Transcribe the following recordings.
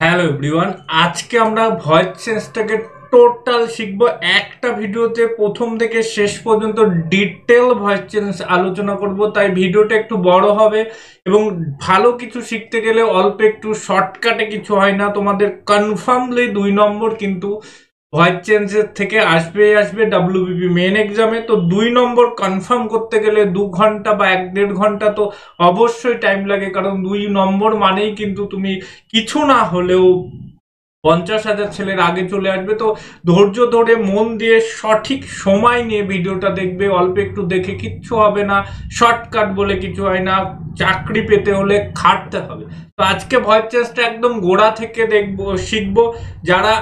Hello everyone, আজকে আমরা voice চেঞ্জটাকে total শিখবো একটা ভিডিওতে। প্রথম থেকে শেষ পর্যন্ত ডিটেল ভয়েস চেঞ্জ আলোচনা করব, তাই ভিডিওটা একটু বড় হবে এবং ভালো কিছু শিখতে গেলে অল্প একটু শর্টকাটে কিছু হয় না। তোমাদের কনফার্মলি 2 নম্বর কিন্তু ভয়েস চেঞ্জের থেকে আসবে ডাব্লিউবিপি মেন এক্সামে। তো 2 নম্বর কনফার্ম করতে গেলে 2 ঘন্টা বা 1-1.5 ঘন্টা তো অবশ্যই টাইম লাগে, কারণ 2 নম্বর মানেই কিন্তু তুমি কিছু না হলেও 50,000 ছেলের আগে চলে আসবে। তো ধৈর্য ধরে মন দিয়ে সঠিক সময় নিয়ে ভিডিওটা দেখবে। অল্প একটু দেখে কিচ্ছু হবে না, শর্টকাট বলে কিছু হয় না। চাকরি পেতে হলে খাটতে হবে। তো আজকে ভয়েস চেঞ্জটা একদম গোড়া থেকে দেখবো, শিখবো। যারা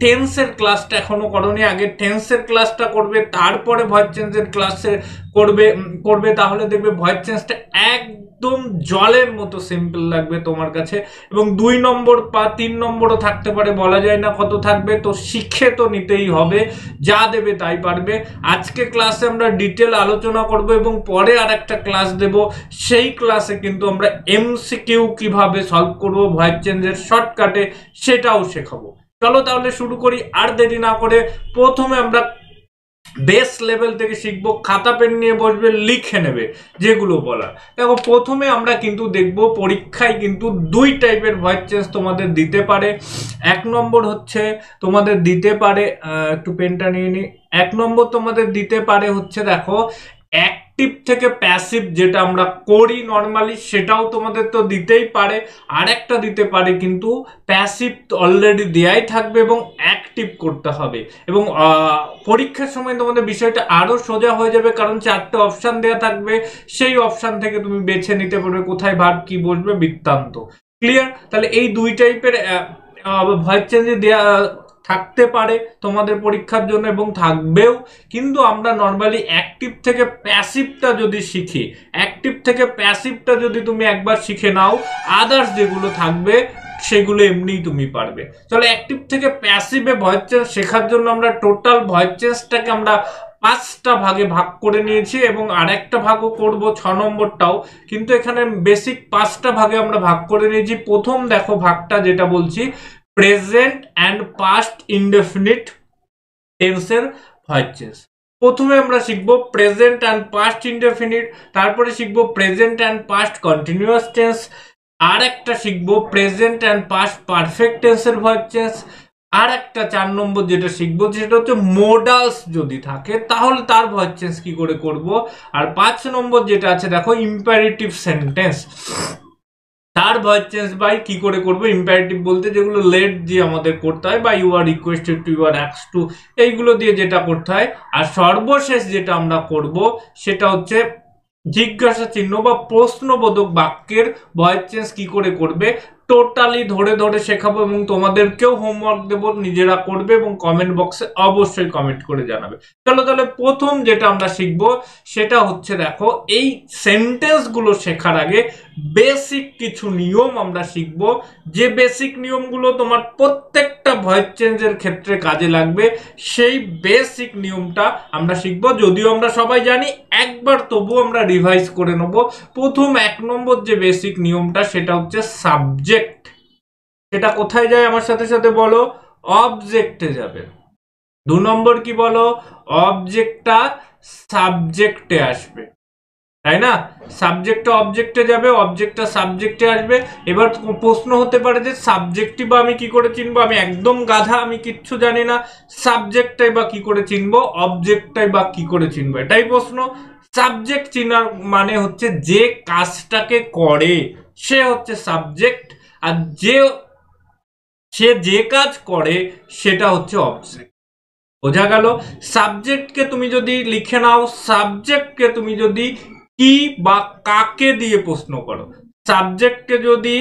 টেন্সের ক্লাসটা এখনো করোনি, আগে টেন্সের ক্লাসটা করবে, তারপরে ভয়েস চেঞ্জের ক্লাসে করবে তাহলে দেখবে ভয়েস চেঞ্জটা একদম জলের মতো সিম্পল লাগবে তোমার কাছে। এবং 2 নম্বর বা 3 নম্বরও থাকতে পারে, বলা যায় না কত থাকবে। তো শিখে তো নিতেই হবে, যা দেবে তাই পারবে। আজকে ক্লাসে আমরা ডিটেল আলোচনা করব এবং পরে আর একটা ক্লাস দেব। সেই ক্লাসে কিন্তু আমরা এমসিকিউ কিভাবে সলভ করব ভয়েস চেঞ্জের শর্টকাটে, সেটাও শেখাবো। চলো তাহলে শুরু করি, আর দেরি না করে। প্রথমে আমরা বেস লেভেল থেকে শিখবো। খাতা পেন নিয়ে বসবে, লিখে নেবে যেগুলো বলার। দেখো, প্রথমে আমরা কিন্তু দেখব পরীক্ষায় কিন্তু 2 টাইপের ভয়েস চেঞ্জ তোমাদের দিতে পারে। 1 নম্বর হচ্ছে তোমাদের দিতে পারে, একটু পেনটা নিয়ে নি। 1 নম্বর তোমাদের দিতে পারে হচ্ছে, দেখো, অ্যাক্টিভ থেকে প্যাসিভ যেটা আমরা করি নর্মালি, সেটাও তোমাদের তো দিতেই পারে। আর একটা দিতে পারে কিন্তু প্যাসিভ অলরেডি দেয়াই থাকবে এবং অ্যাক্টিভ করতে হবে। এবং পরীক্ষার সময় তোমাদের বিষয়টা আরো সোজা হয়ে যাবে, কারণ 4টে অপশন দেওয়া থাকবে। সেই অপশন থেকে তুমি বেছে নিতে পারবে কোথায় ভার্ব কি বসবে, বৃত্তান্ত। ক্লিয়ার? তাহলে এই 2 টাইপের ভয়েস চেঞ্জ দেওয়া থাকতে পারে তোমাদের পরীক্ষার জন্য এবং থাকবেও। কিন্তু আমরা নর্মালি অ্যাক্টিভ থেকে প্যাসিভটা যদি শিখি, অ্যাক্টিভ থেকে প্যাসিভটা যদি তুমি একবার শিখে নাও, আদার্স যেগুলো থাকবে সেগুলো এমনিই তুমি পারবে। চলো, অ্যাক্টিভ থেকে প্যাসিভে ভয়েস চেঞ্জ শেখার জন্য আমরা টোটাল ভয়েস চেঞ্জটাকে আমরা 5টা ভাগে ভাগ করে নিয়েছি এবং আরেকটা ভাগও করব, 6 নম্বরটাও। কিন্তু এখানে বেসিক 5টা ভাগে আমরা ভাগ করে নিয়েছি। প্রথম দেখো ভাগটা যেটা বলছি, প্রেজেন্ট অ্যান্ড পাস্ট ইনডেফিনিট টেন্সের ভয়েস চেঞ্জ। প্রথমে আমরা শিখবো প্রেজেন্ট অ্যান্ড পাস্ট ইনডেফিনিট, তারপরে শিখবো present and past continuous tense, আর একটা শিখবো প্রেজেন্ট অ্যান্ড পাস্ট পারফেক্ট টেন্সের ভয়েস চেঞ্জ। আর একটা 4 নম্বর যেটা শিখবো সেটা হচ্ছে মোডালস যদি থাকে তাহলে তার ভয়েস চেঞ্জ কি করে করব। আর 5 নম্বর যেটা আছে, দেখো, ইম্পারেটিভ সেন্টেন্স, তার ভয়েস চেঞ্জ বাই কি করে করবো। ইম্পারেটিভ বলতে যেগুলো লেট দিয়ে আমাদের করতে হয়, বা you are requested to, you are অ্যাক্সড টু, এইগুলো দিয়ে যেটা করতে হয়। আর সর্বশেষ যেটা আমরা করব সেটা হচ্ছে জিজ্ঞাসা চিহ্ন বা প্রশ্নবোধক বাক্যের ভয়েস চেঞ্জ কি করে করবে। টোটালি ধরে ধরে শেখাবো এবং তোমাদেরকেও হোমওয়ার্ক দেবো, নিজেরা করবে এবং কমেন্ট বক্সে অবশ্যই কমেন্ট করে জানাবে। চলো তাহলে প্রথম যেটা আমরা শিখবো সেটা হচ্ছে, দেখো, এই সেন্টেন্সগুলো শেখার আগে বেসিক কিছু নিয়ম আমরা শিখবো। যে বেসিক নিয়মগুলো তোমার প্রত্যেকটা ভয়েস চেঞ্জের ক্ষেত্রে কাজে লাগবে, সেই বেসিক নিয়মটা আমরা শিখবো। যদিও আমরা সবাই জানি, একবার তবু আমরা রিভাইজ করে নেব। প্রথম 1 নম্বর যে বেসিক নিয়মটা সেটা হচ্ছে সাবজেক্ট। সেটা কোথায় যায় আমার সাথে সাথে বলো? অবজেক্টে যাবে। 2 নম্বর কি বলো? অবজেক্টটা সাবজেক্টে আসবে, তাই না? সাবজেক্টটা অবজেক্টে যাবে, অবজেক্টটা সাবজেক্টে আসবে। এবার প্রশ্ন হতে পারে যে সাবজেক্টই বা আমি কি করে চিনবো? আমি একদম গাধা, আমি কিচ্ছু জানি না। সাবজেক্টটাই বা কি করে চিনবো, অবজেক্টটাই বা কি করে চিনবো, এটাই প্রশ্ন। সাবজেক্ট চিনার মানে হচ্ছে যে কাজটাকে করে সে হচ্ছে সাবজেক্ট, আর সে যে কাজ করে সেটা হচ্ছে অবজেক্ট। বোঝা গেল? সাবজেক্টকে তুমি যদি লিখে নাও, সাবজেক্টকে তুমি যদি কি বা কাকে দিয়ে প্রশ্ন করো, সাবজেক্টকে যদি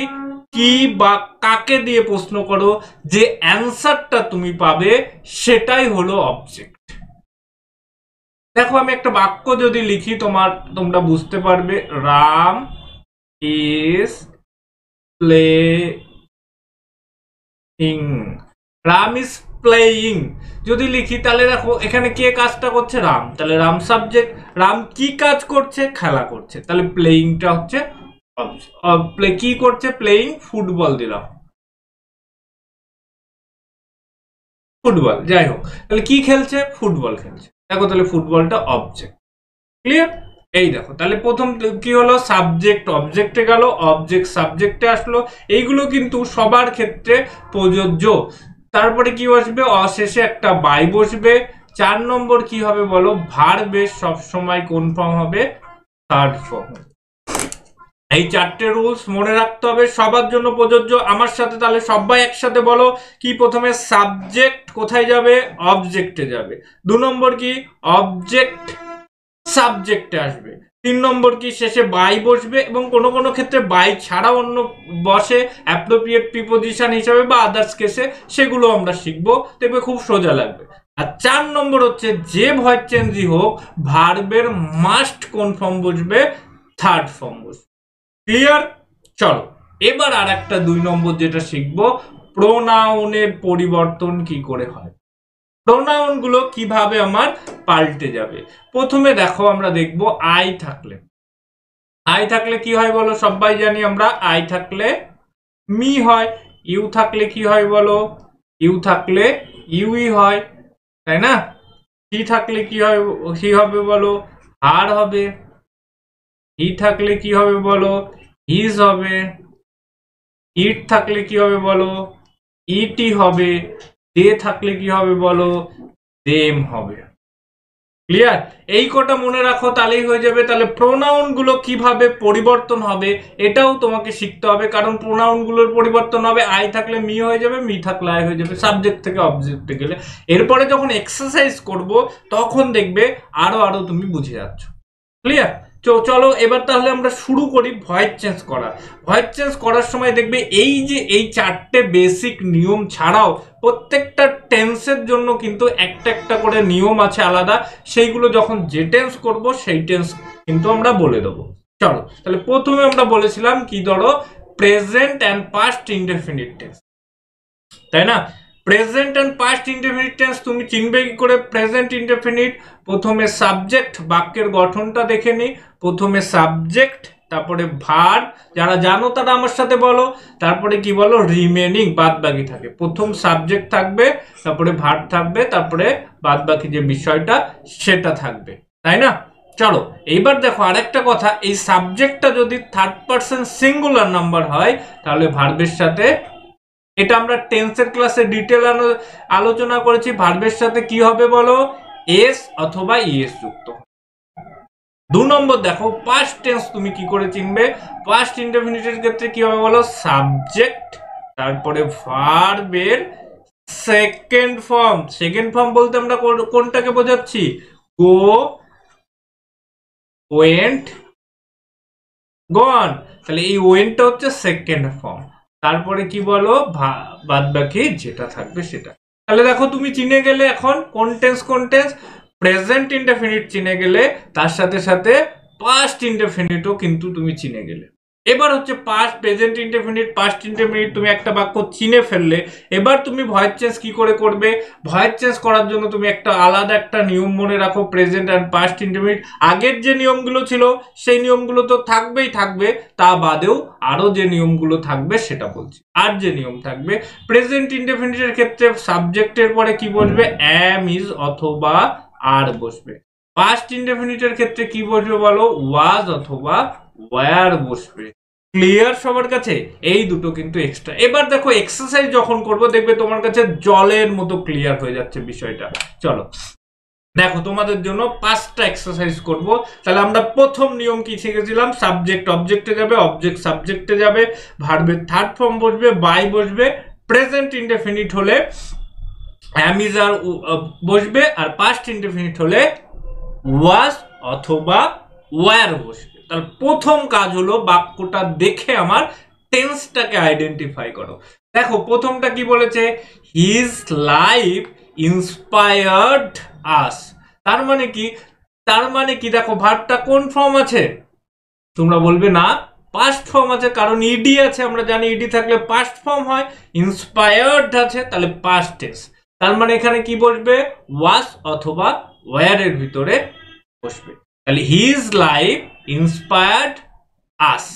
কি বা কাকে দিয়ে প্রশ্ন করো, যে অ্যান্সারটা তুমি পাবে সেটাই হলো অবজেক্ট। দেখো, আমি একটা বাক্য যদি লিখি তোমরা বুঝতে পারবে। Ram is playing, Ram is playing যদি লিখি, তাহলে দেখো এখানে কে কাজটা করছে? রাম। তাহলে রাম সাবজেক্ট। রাম কি কাজ করছে? খেলা করছে। তাহলে প্লেইংটা হচ্ছে কি করছে? প্লেইং ফুটবল দিলাম। ফুটবল, যাই হোক, তাহলে কি খেলছে? ফুটবল খেলছে। দেখো তাহলে ফুটবলটা অবজেক্ট। ক্লিয়ার? এই দেখো তাহলে প্রথম কি হলো? সাবজেক্ট অবজেক্টে গেল, অবজেক্ট সাবজেক্টে আসলো। এইগুলো কিন্তু সবার ক্ষেত্রে প্রযোজ্য। তারপরে কি বসবে? অশেষে একটা বাই বসবে। 4 নম্বর কি হবে বলো? ভার্বের সবসময় কোন ফর্ম হবে? Third form. এই 4টে রুলস মনে রাখতে হবে, সবার জন্য প্রযোজ্য। আমার সাথে তাহলে সবাই একসাথে বলো কি? প্রথমে সাবজেক্ট কোথায় যাবে? অবজেক্টে যাবে। 2 নম্বর কি? অবজেক্ট সাবজেক্টে আসবে। 3 নম্বর কি? শেষে বাই বসবে, এবং কোনো কোনো ক্ষেত্রে বাই ছাড়া অন্য বসে অ্যাপ্রোপ্রিয়েট প্রিপোজিশন হিসেবে বা আদার্স কেসে, সেগুলো আমরা শিখবো, দেখবে খুব সোজা লাগবে। আর 4 নম্বর হচ্ছে যে ভয়েস চেঞ্জই হোক, ভার্বের মাস্ট কোন ফর্ম বসবে? থার্ড ফর্ম বসবে। ক্লিয়ার? চলো এবার আর একটা 2 নম্বর যেটা শিখবো, প্রোনাউনের পরিবর্তন কি করে হয়, প্রোনাউন গুলো কিভাবে আমার পাল্টে যাবে। প্রথমে দেখো আমরা দেখবো আই থাকলে, আই থাকলে কি হয় বলো? সবাই জানি আমরা আই থাকলে মি হয়, ইউ থাকলে কি হয় বলো? ইউ থাকলে ইউই হয়, তাই না? হি থাকলে কি হয়, কি হবে বলো? আর হবে। হি থাকলে কি হবে বলো? হিজ হবে। ইট থাকলে কি হবে বলো? ইটি হবে। দে থাকলে কি হবে বলো? দেম হবে। ক্লিয়ার? এই কটা মনে রাখো, তাহলেই হয়ে যাবে। তাহলে প্রোনাউন গুলো কিভাবে পরিবর্তন হবে এটাও তোমাকে শিখতে হবে, কারণ প্রোনাউন গুলোর পরিবর্তন হবে। আই থাকলে মি হয়ে যাবে, মি থাকলে আই হয়ে যাবে, সাবজেক্ট থেকে অবজেক্টে গেলে। এরপরে যখন এক্সারসাইজ করব তখন দেখবে আরো আরো তুমি বুঝে যাচ্ছ। ক্লিয়ার? চলো এবার তাহলে আমরা শুরু করি ভয়েস চেঞ্জ করা। ভয়েস চেঞ্জ করার সময় দেখবে এই যে এই 4টে বেসিক নিয়ম ছাড়াও প্রত্যেকটা টেন্সের জন্য কিন্তু একটা একটা করে নিয়ম আছে আলাদা। সেইগুলো যখন যে টেন্স করব সেই টেন্স কিন্তু আমরা বলে দেবো। চলো তাহলে প্রথমে আমরা বলেছিলাম কি? ধরো present and past indefinite tense, তাই না? Present and past indefinite tense তুমি চিনবে কি করে? প্রেজেন্ট ইনডেফিনিট, প্রথমে সাবজেক্ট, বাক্যের গঠনটা দেখে নি। প্রথমে সাবজেক্ট, তারপরে ভার্ব, যারা জানো তারা আমার সাথে বলো। তারপরে কি বলো? রিমেনিং, বাদ বাকি থাকে। প্রথম সাবজেক্ট থাকবে, তারপরে ভার্ব থাকবে, তারপরে বাদ বাকি যে বিষয়টা সেটা থাকবে, তাই না? চলো এইবার দেখো আরেকটা কথা, এই সাবজেক্টটা যদি থার্ড পারসন সিঙ্গুলার নাম্বার হয় তাহলে ভার্বের সাথে, এটা আমরা টেন্সের ক্লাসে ডিটেল আলোচনা করেছি, ভার্বের সাথে কি হবে বলো? এস অথবা ইএস যুক্ত। 2 নম্বর দেখো পাস্ট টেন্স তুমি কি করে চিনবে? পাস্ট ইনডেফিনিটের ক্ষেত্রে কি হবে বলো? সাবজেক্ট, তারপরে ভার্বের সেকেন্ড ফর্ম। সেকেন্ড ফর্ম বলতে আমরা কোনটাকে বোঝাচ্ছি? গো, ওয়েন্ট, গন। তাহলে এই ওয়েন্টটা হচ্ছে সেকেন্ড ফর্ম। তারপরে কি বলো? বাদ বাকি যেটা থাকবে সেটা। তাহলে দেখো তুমি চিনে গেলে এখন কোন টেন্স কোন টেন্স। প্রেজেন্ট ইনডেফিনিট চিনে গেলে, তার সাথে সাথে পাস্ট ইনডেফিনিটও কিন্তু তুমি চিনে গেলে। এবার হচ্ছে past, present indefinite, past indefinite তুমি একটা বাক্য চিনে ফেললে। এবার তুমি ভয়েস চেঞ্জ কি করে করবে? ভয়েস চেঞ্জ করার জন্য তুমি একটা আলাদা একটা নিয়ম মনে রাখো, প্রেজেন্ট অ্যান্ড পাস্ট ইনডেফিনিট। আগের যে নিয়মগুলো ছিল সেই নিয়মগুলো তো থাকবেই থাকবে, তা বাদেও আরো যে নিয়মগুলো থাকবে সেটা বলছি। আর যে নিয়ম থাকবে, প্রেজেন্ট ইনডেফিনিটের ক্ষেত্রে সাবজেক্টের পরে কি বসবে? অ্যাম, ইজ অথবা আর বসবে। পাস্ট ইনডেফিনিটের ক্ষেত্রে কি বসবে বলো? ওয়াজ অথবা ওয়্যার বসবে। ক্লিয়ার সবার কাছে? এই দুটো কিন্তু এক্সট্রা। এবার দেখো এক্সারসাইজ যখন করবো দেখবে তোমার কাছে জলের মতো ক্লিয়ার হয়ে যাচ্ছে বিষয়টা। চলো দেখো তোমাদের জন্য 5টা এক্সারসাইজ করব। তাহলে আমরা প্রথম নিয়ম কি শিখেছিলাম? সাবজেক্ট অবজেক্টে যাবে, অবজেক্ট সাবজেক্টে যাবে, ভার্বের থার্ড ফর্ম বসবে, বাই বসবে। প্রেজেন্ট ইনডেফিনিট হলে অ্যাম, ইজ, আর বসবে, আর পাস্ট ইনডেফিনিট হলে ওয়াজ অথবা ওয়্যার বসবে। তাহলে প্রথম কাজ হলো বাক্যটা দেখে আমার টেন্সটাকে আইডেন্টিফাই করো। দেখো প্রথমটা কি বলেছে? হিজ লাইফ ইন্সপায়ার্ড আস। তার মানে কি? তার মানে কি? দেখো ভার্বটা কোন ফর্ম আছে? তোমরা বলবে না পাস্ট ফর্ম আছে, কারণ ইডি আছে, আমরা জানি ইডি থাকলে পাস্ট ফর্ম হয়। ইন্সপায়ার্ড আছে তাহলে পাস্ট টেন্স। তার মানে এখানে কি বসবে? ওয়াজ অথবা ওয়্যার এর ভিতরে বসবে। তাহলে হিজ লাইফ ইন্সপায়ার্ড আস।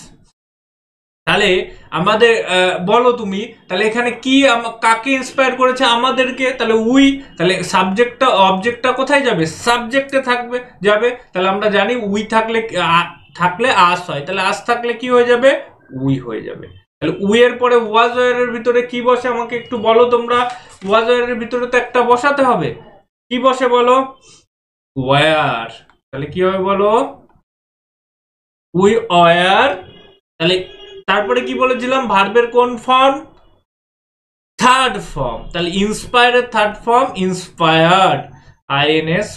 তাহলে আমাদের বলো তুমি, তাহলে এখানে কি কাকে ইন্সপায়ার করেছে? আমাদেরকে। তাহলে উই, তাহলে সাবজেক্টটা অবজেক্টটা কোথায় যাবে? সাবজেক্টে থাকবে, যাবে। তাহলে আমরা জানি উই থাকলে থাকলে আস হয়, তাহলে আস থাকলে কি হয়ে যাবে? উই হয়ে যাবে। তাহলে উই এর পরে ওয়াজ ওয়ার ভিতরে কি বসে আমাকে একটু বলো তোমরা। ওয়াজ ওয়ার ভিতরে তো একটা বসাতে হবে, কি বসে বলো? ওয়ার। তাহলে কি হবে বলো? We were. তাহলে তারপরে কি বলেছিলাম? ভার্বের কোন ফর্ম? Third form. তাহলে ইন্সপায়ারের থার্ড ফর্ম ইন্সপায়ার্ড, INSPIRED।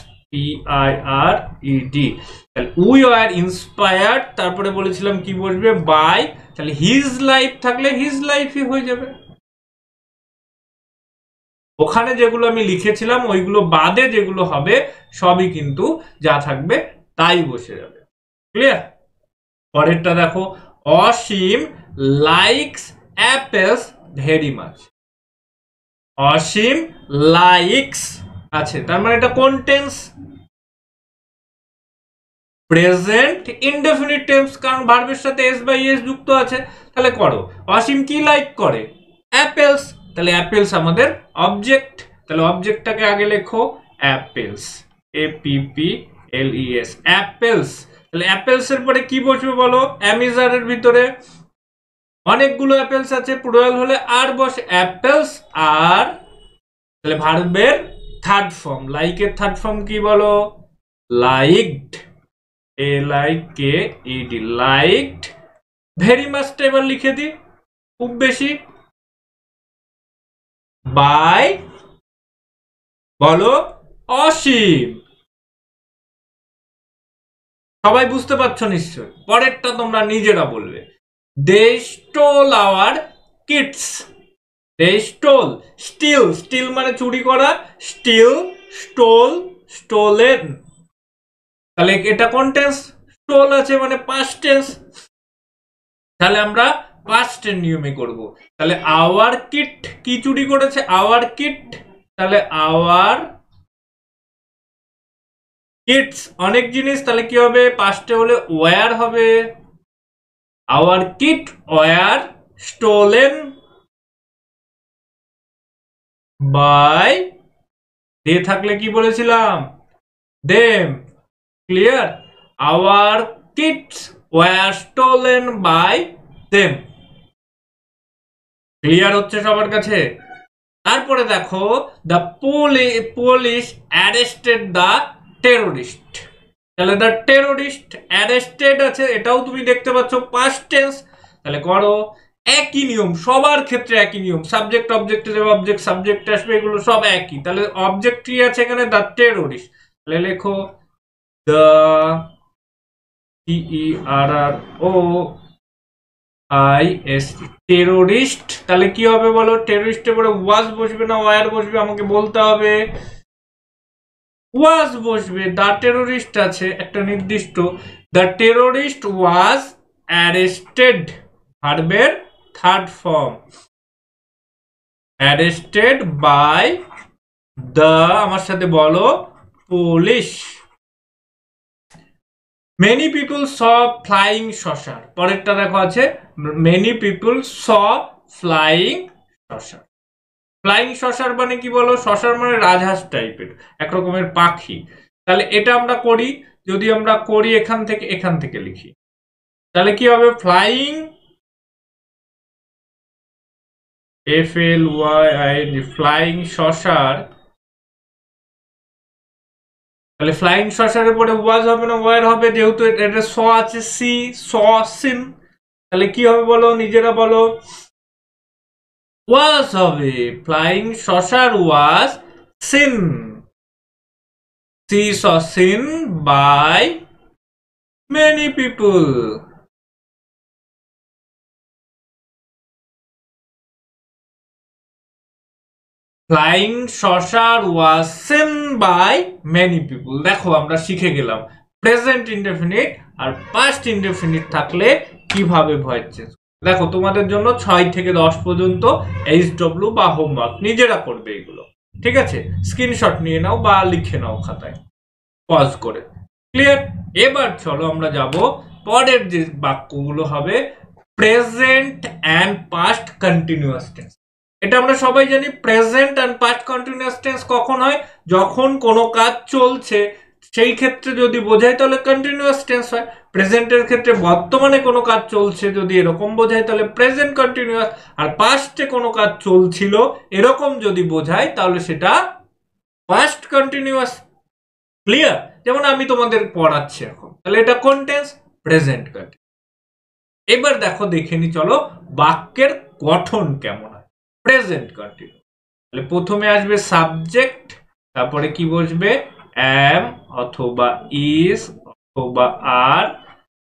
তাহলে উই আর ইন্সপায়ার্ড, তারপরে বলেছিলাম কি বসবে? বাই। তাহলে হিজ লাইফ থাকলে হিজ লাইফই হয়ে যাবে। ওখানে যেগুলো আমি লিখেছিলাম ওইগুলো বাদে যেগুলো হবে সবই কিন্তু যা থাকবে তাই বসে যাবে। ক্লিয়ার? পরেরটা দেখো, অসীম লাইকস অ্যাপেলস ভেরি মাচ। অসীম লাইকস আছে, তার মানে এটা কোন টেন্স? প্রেজেন্ট ইনডেফিনিট টেন্স, কারণ ভার্বের সাথে এস বাই এস যুক্ত আছে। তাহলে করো, অসীম কি লাইক করে? অ্যাপেলস। তাহলে অ্যাপেলস আমাদের অবজেক্ট। তাহলে অবজেক্টটাকে আগে লেখো অ্যাপেলস, APPLES, অ্যাপেলস। তাহলে অ্যাপেলস এর পরে কি বসবে বলো? অ্যামিজারের ভিতরে অনেকগুলো অ্যাপেলস আছে, প্লুরাল হলে আর বসে অ্যাপেলস আর। তাহলে ভার্বের থার্ড ফর্ম, লাইকের থার্ড ফর্ম কি বলো? Liked, LIKED, liked. ভেরি মাচটা এবার লিখে দিই, খুব বেশি, বাই বলো অসীম। সবাই বুঝতে পারছো নিশ্চয়? পরেরটা তোমরা নিজেরা বলবে। দে স্টোল আওয়ার কিডস। দে স্টোল, স্টিল, স্টিল মানে চুরি করা, স্টিল, স্টোল, স্টোলেন। তাহলে এটা কোন টেন্স? স্টোল আছে মানে পাস্ট টেন্স। তাহলে আমরা পাস্ট এর নিয়মে করব। তাহলে আওয়ার কিট, কি চুরি করেছে? Our kit. তাহলে আওয়ার কিটস অনেক জিনিস, তাহলে কি হবে? পাস্টে হলে ওয়্যার হবে। Our kit were stolen by, they থাকলে কি বলেছিলাম? Them. Clear? Our kits were stolen by them. Clear হচ্ছে সবার কাছে? তারপরে দেখো, the police arrested the terrorist. তাহলে দ্য টেরোরিস্ট অ্যারেস্টেড আছে, এটাও তুমি দেখতে পাচ্ছ পাস্ট টেন্স। তাহলে করো, একই নিয়ম সবার ক্ষেত্রে, একই নিয়ম। সাবজেক্ট অবজেক্টে যাবে, অবজেক্ট সাবজেক্ট আসবে, এগুলো সব একই। তাহলে অবজেক্ট কি আছে এখানে? The terrorist. তাহলে লেখো দ্য TERROIST, টেরোরিস্ট। তাহলে কি হবে বলো? টেরোরিস্টের পরে ওয়াজ বসবে না ওয়ার বসবে আমাকে বলতে হবে। ওয়াজ বসবে, দ্য টেরোরিস্ট আছে একটা নির্দিষ্ট। দ্য টেরোরিস্ট ওয়াজ অ্যারেস্টেড, ভার্বের third form, arrested by the, আমার সাথে বলো, police. Many people saw flying saucer. পরেরটা দেখো আছে, many people saw flying saucer. Flying saucer মানে কি বলো? শসার মানে রাজহাঁস টাইপের এক রকমের পাখি। তাহলে এটা আমরা করি, যদি আমরা করি এখান থেকে লিখি, তাহলে কি হবে? ফ্লাইং, FLYING, ফ্লাইং শসার। তাহলে ফ্লাইং শসারের পরে ওয়াজ হবে না ওয়ার হবে? যেহেতু এটা স আছে, সি, স, সিন। তাহলে কি হবে বলো? নিজেরা বলো। ওয়াজ হবে, flying saucer was seen, see saw seen by many people. Flying saucer was seen by many people. দেখো আমরা শিখে গেলাম প্রেজেন্ট ইনডেফিনিট আর পাস্ট ইনডেফিনিট থাকলে কিভাবে ভয়েস চেঞ্জ। দেখো তোমাদের জন্য 6 থেকে 10 পর্যন্ত HW বা হোমওয়ার্ক, নিজেরা করবে এগুলো, ঠিক আছে? স্ক্রিনশট নিয়ে নাও বা লিখে নাও খাতায় পজ করে। ক্লিয়ার? এবার চলো আমরা যাব পরের যে বাক্যগুলো হবে present and past continuous tense. এটা আমরা সবাই জানি present and past continuous tense কখন হয়, যখন কোনো কাজ চলছে সেই ক্ষেত্রে যদি বোঝায় তাহলে কন্টিনিউয়াস টেন্স হয়। প্রেজেন্টের ক্ষেত্রে বর্তমানে কোনো কাজ চলছে যদি এরকম বোঝায় তাহলে প্রেজেন্ট কন্টিনিউয়াস, আর পাস্টে কোনো কাজ চলছিল এরকম যদি বোঝায় তাহলে সেটা পাস্ট কন্টিনিউয়াস। ক্লিয়ার? যেমন আমি তোমাদের পড়াচ্ছি এখন, তাহলে এটা কোন টেন্স? Present continuous. এবার দেখো দেখে নি চলো বাক্যের গঠন কেমন হয় প্রেজেন্ট কন্টিনিউয়াস। তাহলে প্রথমে আসবে সাবজেক্ট, তারপরে কি বসবে? am অথবা is অথবা আর,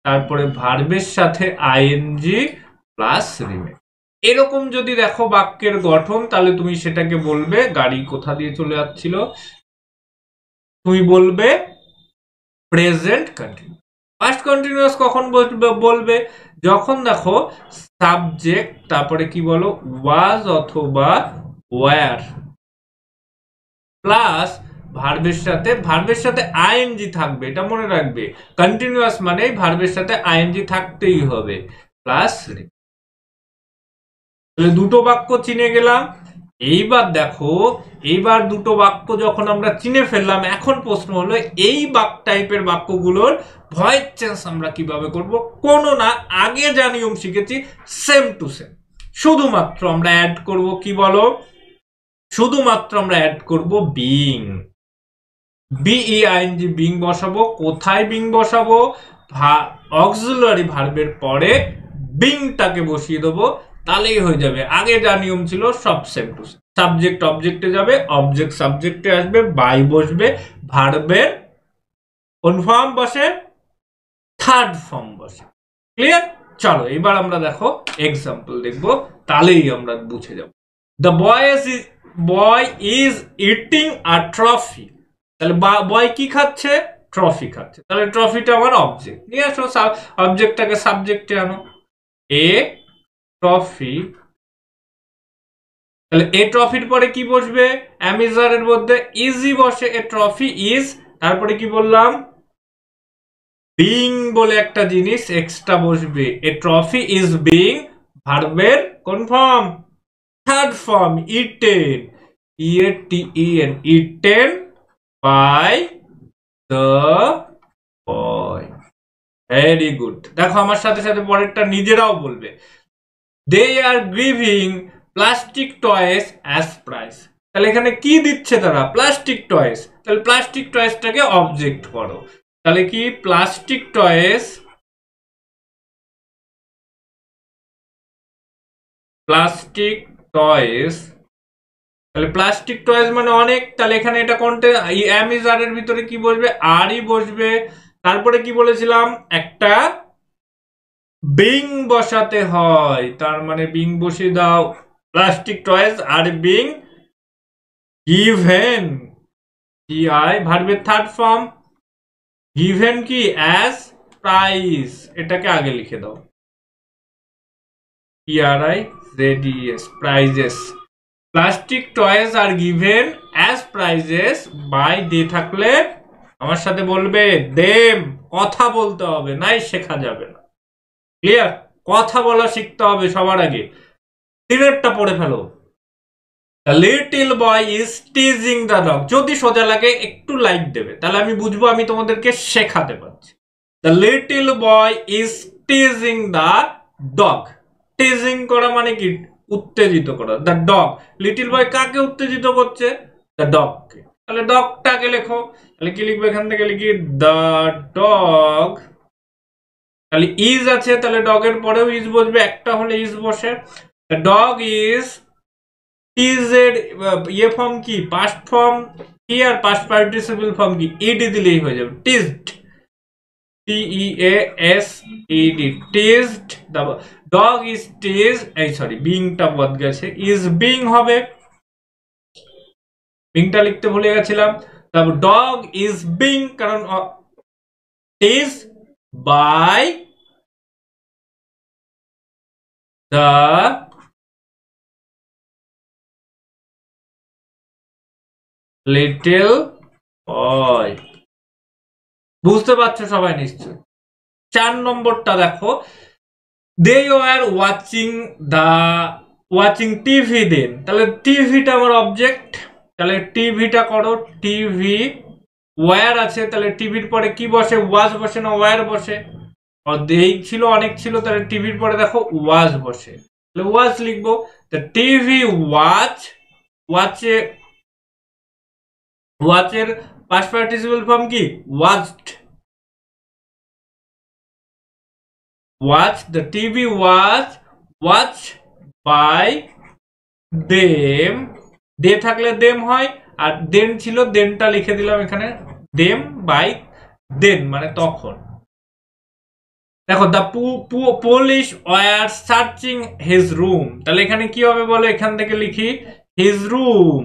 তারপরে ভার্বের সাথে আইএনজি প্লাস রিমেইন। এরকম যদি দেখো বাক্যের গঠন তাহলে তুমি সেটাকে বলবে, গাড়ি কোথা দিয়ে চলে যাচ্ছিল, তুমি বলবে প্রেজেন্ট কন্টিনিউয়াস। পাস্ট কন্টিনিউয়াস কখন বলবে? যখন দেখো সাবজেক্ট, তারপরে কি বলো ওয়াজ অথবা ওয়্যার প্লাস ভার্বের সাথে আইএনজি থাকবে, এটা মনে রাখবে। কন্টিনিউয়াস মানে ভার্বের সাথে আইএনজি থাকতেই হবে প্লাস। তাহলে দুটো বাক্য চিনে গেলাম। এইবার দেখো, এইবার দুটো বাক্য যখন আমরা চিনে ফেললাম, এখন প্রশ্ন হলো এই টাইপের বাক্যগুলোর ভয়েস চেঞ্জ আমরা কিভাবে করব? কোনো না, আগে যা নিয়ম শিখেছি সেম টু সেম, শুধুমাত্র আমরা অ্যাড করব কি বলো? শুধুমাত্র আমরা অ্যাড করব বিং, বিইআইএনজি বিং বসাবো। কোথায় বিং বসাবো? অক্সিলারি ভার্বের পরে বিংটাকে বসিয়ে দেবো, তাহলেই হয়ে যাবে। আগে যা নিয়ম ছিল সব সেম টু সেম। সাবজেক্ট অবজেক্টে যাবে, অবজেক্ট সাবজেক্টে আসবে, বাই বসবে, ভার্বের কোন ফর্ম বসে? থার্ড ফর্ম বসে। ক্লিয়ার? চলো এবার আমরা দেখো এক্সাম্পল দেখবো, তাহলেই আমরা বুঝে যাব। The boy is eating a trophy. তাহলে বয় কি খাচ্ছে? ট্রফি খাচ্ছে। তাহলে ট্রফিটা আমার অবজেক্ট, নিয়ে আসো অবজেক্টটাকে সাবজেক্টে আনো, এ ট্রফি। তাহলে এ ট্রফির পরে কি বসবে? অ্যামিজারের মধ্যে ইজি বসে, এ ট্রফি ইজ, তারপরে কি বললাম? বিং বলে একটা জিনিস এক্সট্রা বসবে, এ ট্রফি ইজ বিং, ভার্বের কোন form? Third form, eaten, E A T E N, eaten by the boy. Very good. দেখো আমার সাথে সাথে পরেরটা নিজেরাও বলবে, they are giving plastic toys as prize. তাহলে এখানে কি দিচ্ছে তারা? Plastic toys. তাহলে প্লাস্টিক টয়েসটাকে অবজেক্ট করো, তাহলে কি? Plastic toys, plastic toys. তাহলে প্লাস্টিক টয়েস মানে অনেক, তাহলে এখানে এটা কোনটা? এম ইজ আর এর ভিতরে কি বসবে? আরই বসবে। তারপরে কি বলেছিলাম? একটা বিং বসাতে হয়, তার মানে বিং বসিয়ে দাও, plastic toys are being given, G I ভার্বের থার্ড ফর্ম, গিভেন কি? অ্যাজ প্রাইস, এটাকে আগে লিখে দাও, P R I Z E S, prizes. Plastic toys are given as prizes by, they থাকলে আমার সাথে বলবে দেম। কথা বলতে হবে, নাই শেখা যাবে না। ক্লিয়ার? কথা বলা শিখতে হবে সবার আগে। তিনেরটা পড়ে ফেলো। The little boy is teasing the dog. যদি সোজা লাগে একটু লাইক দেবে, তাহলে আমি বুঝবো আমি তোমাদেরকে শেখাতে পারছি। The little boy is teasing the dog. Teasing করা মানে কি? উত্তেজিত করা। দ্য ডগ, লিটল বয় কাকে উত্তেজিত করছে? দ্য ডগকে। তাহলে ডগটাকে লেখো, তাহলে কি লিখবে? এখান থেকে লিখি দ্য ডগ, তাহলে ইজ আছে, তাহলে ডগের পরেও ইজ বসবে, একটা হলে ইজ বসে। দ্য ডগ ইজ, ইজ এর ইয়ে ফর্ম কি? পাস্ট ফর্ম কি আর পাস্ট পার্টিসিপল ফর্ম কি? ইডি দিলেই হয়ে যাবে, টিজড, টিইএএসইডি, টিজড। ডগ ইজ টিজ, এই সরি বিংটা বদ গেছে, ইজ বিং হবে, বিংটা লিখতে ভুলে গেছিলাম। তারপর ডগ ইজ বিং, কারণ is by the little boy. বুঝতে পারছো সবাই নিশ্চয়? 4 নম্বরটা দেখো, দে ওয়ার ওয়াচিং টিভি দেন, তাহলে টিভিটা আমার অবজেক্ট, তাহলে টিভিটা করো, টিভি ওয়ার আছে, তাহলে টিভির পরে কি বসে, ওয়াজ বসে না ওয়ার বসে, এই ছিল অনেক ছিল, তাহলে টিভির পরে দেখো ওয়াজ বসে, তাহলে ওয়াজ লিখবো। তা টিভি ওয়াচ, ওয়াচে ওয়াচের পাস্ট পার্টিসিপল ফর্ম কি, watched, watch, the TV watch watch by them, they থাকলে দেম হয়, আর দেন ছিল, দেনটা লিখে দিলাম এখানে, দেম বাই দেন মানে তখন। দেখো the police were searching his room, তাহলে এখানে কি হবে বলো, এখান থেকে লিখি হিজ রুম,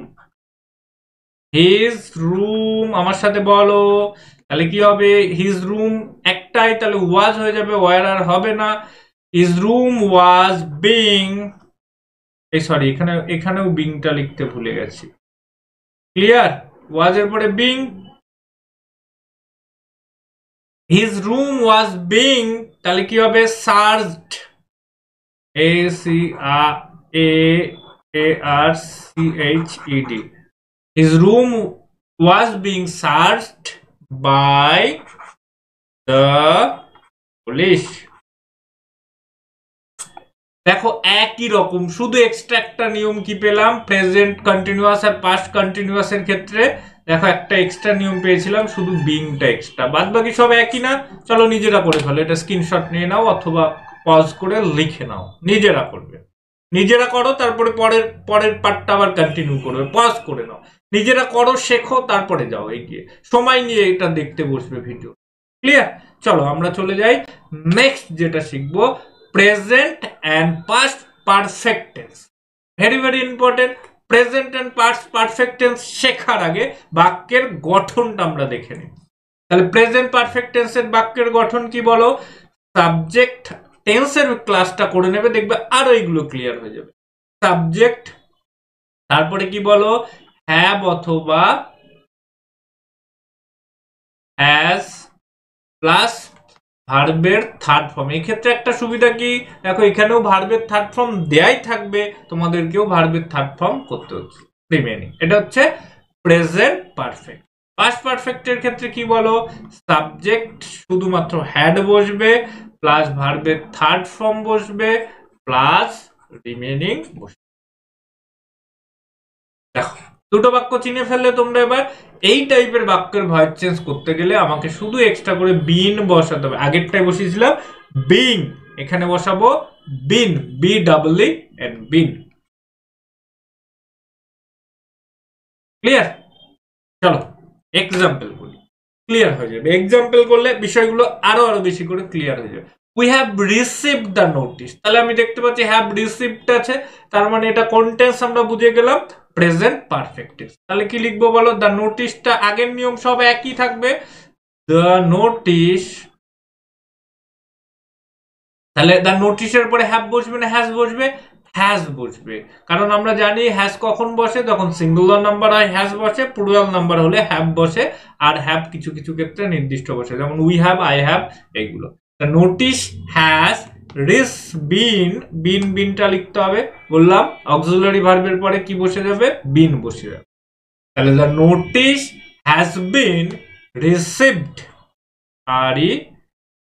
হিজ রুম আমার সাথে বলো, তাহলে কি হবে, হিজ রুম একটাই, তাহলে ওয়াজ হয়ে যাবে, ওয়ার আর হবে না। হিজ রুম ওয়াজ বিং, এই সরি এখানেও বিংটা লিখতে ভুলে গেছি, ক্লিয়ার, ওয়াজের পরে being, his room was being, তাহলে কি হবে, searched, A C A R C H E D, his room was being searched by the police। দেখো একই রকম, শুধু এক্সট্রা একটা নিয়ম কি পেলাম, প্রেজেন্ট কন্টিনিউয়াস আর পাস্ট কন্টিনিউয়াস এর ক্ষেত্রে দেখো একটা এক্সট্রা নিয়ম পেয়েছিলাম, শুধু বিংটা এক্সট্রা, বাদ বাকি সব একই না। চলো নিজেরা করে ফেলো, এটা স্ক্রিনশট নিয়ে নাও অথবা পজ করে লিখে নাও, নিজেরা করবে, নিজেরা করো, তারপরে পরের পরের পার্টটা আবার কন্টিনিউ করবে, পজ করে নাও, নিজেরা করো, শেখো, তারপরে যাও এগিয়ে, সময় নিয়ে এটা দেখতে বসবে ভিডিও, ক্লিয়ার। চলো আমরা চলে যাই নেক্সট যেটা শিখবো, present and past perfect tense, very very important. Present and past perfect tense শেখার আগে বাক্যের গঠনটা আমরা দেখে নিই। তাহলে প্রেজেন্ট পারফেক্ট টেন্সের বাক্যের গঠন কি বলো, সাবজেক্ট, টেন্সের ক্লাসটা করে নেবে, দেখবে আরো এগুলো ক্লিয়ার হয়ে যাবে। সাবজেক্ট, তারপরে কি বলো, হ্যাভ অথবা হ্যাজ প্লাস ভার্বের থার্ড ফর্ম। এই ক্ষেত্রে একটা সুবিধা কি, দেখো এখানেও ভার্বের থার্ড ফর্ম দেয়াই থাকবে, তোমাদেরকেও ভার্বের থার্ড ফর্ম করতে হচ্ছে, রিমেনিং, এটা হচ্ছে প্রেজেন্ট পারফেক্ট। পাস্ট পারফেক্টের ক্ষেত্রে কি বলো, সাবজেক্ট শুধুমাত্র হ্যাড বসবে, প্লাস ভার্বের থার্ড ফর্ম বসবে, প্লাস রিমেনিং বসবে। দেখো দুটো বাক্য চিনে ফেললে তোমরা, এবার এই টাইপের বাক্যের ভয়েস চেঞ্জ করতে গেলে আমাকে শুধু এক্সট্রা করে বিন বসাতে হবে, আগেরটাই বসিয়েছিলাম বিং, এখানে বসাবো বিন, বি ডাবল ই এন, বিন, ক্লিয়ার। চলো এক্সাম্পল করি, ক্লিয়ার হয়ে যাবে, এক্সাম্পল করলে বিষয়গুলো আরো আরো বেশি করে ক্লিয়ার হয়ে যাবে। We have received the notice, তাহলে আমি দেখতে পাচ্ছি হ্যাভ রিসিভড আছে, তার মানে এটা কোন টেন্স আমরা বুঝে গেলাম, প্রেজেন্ট পারফেক্ট টেন্স। তাহলে কি লিখবো বলো, দ্য নোটিশটা আগের নিয়ম সব একই থাকবে, দ্য নোটিশ, তাহলে দ্য নোটিশের পরে হ্যাভ বসবে না হ্যাজ বসবে, হ্যাজ বসবে, কারণ আমরা জানি হ্যাজ কখন বসে, যখন সিঙ্গুলার নাম্বার হয় হ্যাজ বসে, প্লুরাল নাম্বার হলে হ্যাভ বসে, আর হ্যাভ কিছু কিছু ক্ষেত্রে নির্দিষ্ট বসে, যেমন উই হ্যাভ, আই হ্যাভ, এইগুলো। দ্য নোটিশ হ্যাজ রিস বিন, বিন বিনটা লিখতে হবে, বললাম অক্সিলারি ভার্বের পরে কি বসে যাবে, বিন বসে যাবে, তাহলে the notice has been received, R E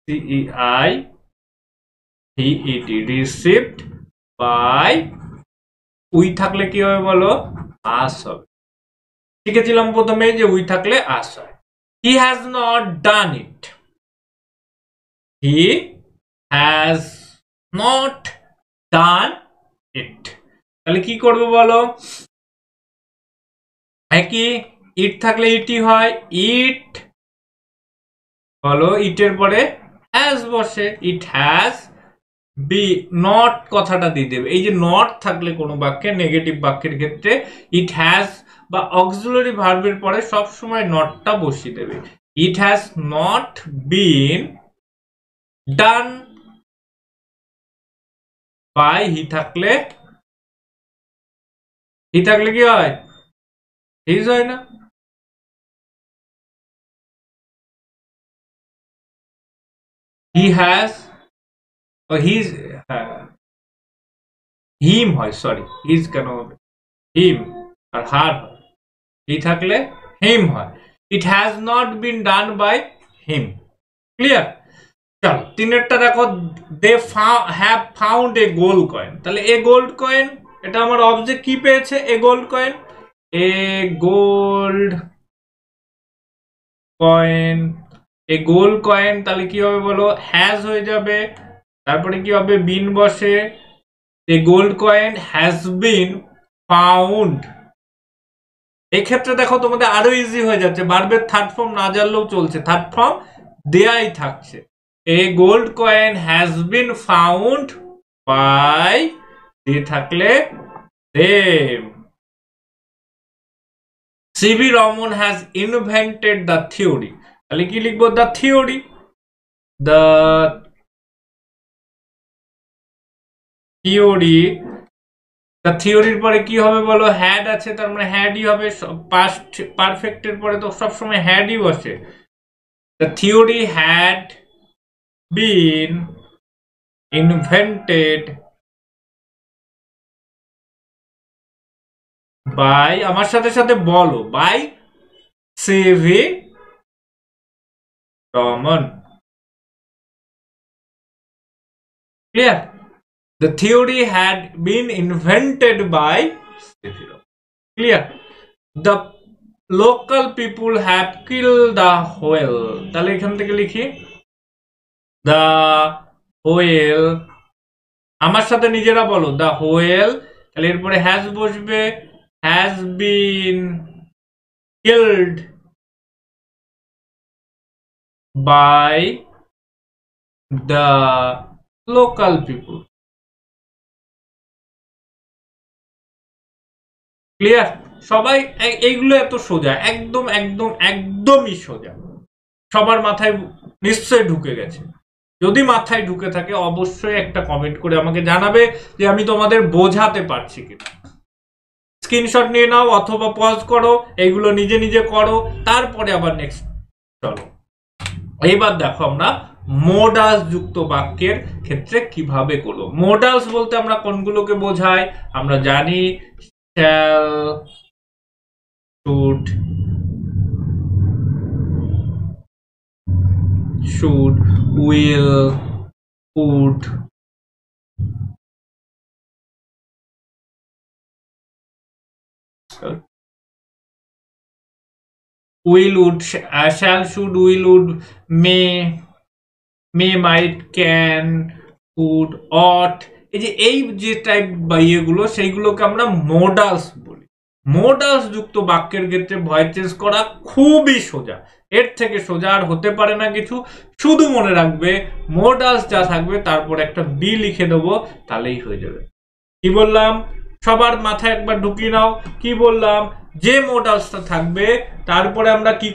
C E I received by, we থাকলে কি হবে বলো, আস হবে, শিখেছিলাম প্রথমে যে উই থাকলে আস হয়। He has not done it, he has not done it, তাহলে কি করবে বলো, একই, ইট থাকলে ইটি হয়, ইট বলো, ইটের পরে হ্যাজ বসে, ইট হ্যাজ, বি নট কথাটা দিয়ে দেবে, এই যে নট থাকলে কোনো বাক্যে, নেগেটিভ বাক্যের ক্ষেত্রে ইট হ্যাজ বা অক্সিলারি ভার্বের পরে সব সময় নটটা বসিয়ে দেবে, it has not been done by, he থাকলে কি হয়, হিজ হয় না, হি হ্যাজ ও হিজ, হ্যাঁ হিম হয়, সরি হিজ কেন হবে, হিম আর হার হয়, হি থাকলে হিম হয়। It has not been done by him. Clear? চলো তিনেরটা দেখো, they have found a gold coin. তাহলে এ গোল্ড কয়েন, এটা আমার অবজেক্ট কি পেয়েছে, a gold coin, a gold coin, a gold coin. তাহলে কি হবে বলো, হ্যাজ হয়ে যাবে, তারপরে কি হবে, বিন বসে, a gold coin has been found. এক্ষেত্রে দেখো তোমাদের আরো ইজি হয়ে যাচ্ছে, ভার্বের থার্ড ফর্ম না জানলেও চলছে, থার্ড ফর্ম দেয়াই থাকছে। A gold coin has been found by, দিয়ে থাকলে them. C V Raman has invented the theory. তাহলে কি লিখবো, the theory, the theory. The থিওরির পরে কি হবে বলো, হ্যাড আছে, তার মানে হ্যাডই হবে, পাস্ট পারফেক্টের পরে তো সবসময় হ্যাডই বসে। The theory had been invented by, আমার সাথে সাথে বলো, by C V Raman. Clear? The theory had been invented by C V Raman. Clear? The local people have killed the whale। তাহলে এখান থেকে লিখি, the whale, আমার সাথে নিজেরা বলো, the whale। তাহলে এরপরে হ্যাজ বসবে, has been killed by the local people। Clear? সবাই এইগুলো এত সোজা, একদম একদম একদমই সোজা, সবার মাথায় নিশ্চয়ই ঢুকে গেছে। যদি মাথায় ঢুকে থাকে অবশ্যই একটা কমেন্ট করে আমাকে জানাবে যে আমি তোমাদের বোঝাতে পারছি কিনা। স্ক্রিনশট নিয়ে নাও অথবা পজ করো, এইগুলো নিজে নিজে করো, তারপরে আবার নেক্সট। চলো এইবার দেখো আমরা মোডালস যুক্ত বাক্যের ক্ষেত্রে কিভাবে করব। মোডালস বলতে আমরা কোনগুলোকে বোঝাই, আমরা জানি shall, should, will, would, will, would, shall, should, will, would, may, might, can, would, ought, এই যে টাইপ বা ইয়েগুলো, সেইগুলোকে আমরা মোডালস বলি। মোডালস যুক্ত বাক্যের ক্ষেত্রে ভয়েস চেঞ্জ করা খুবই সোজা, এর থেকে সোজা আর হতে পারে না কিছু। শুধু মনে রাখবে মোডালস যা থাকবে তারপর একটা বি লিখে দেবো, তাহলেই হয়ে যাবে। কি বললাম সবার মাথায় একবার ঢুকিয়ে নাও, কি বললাম, যে মোডালসটা থাকবে তারপরে আমরা কি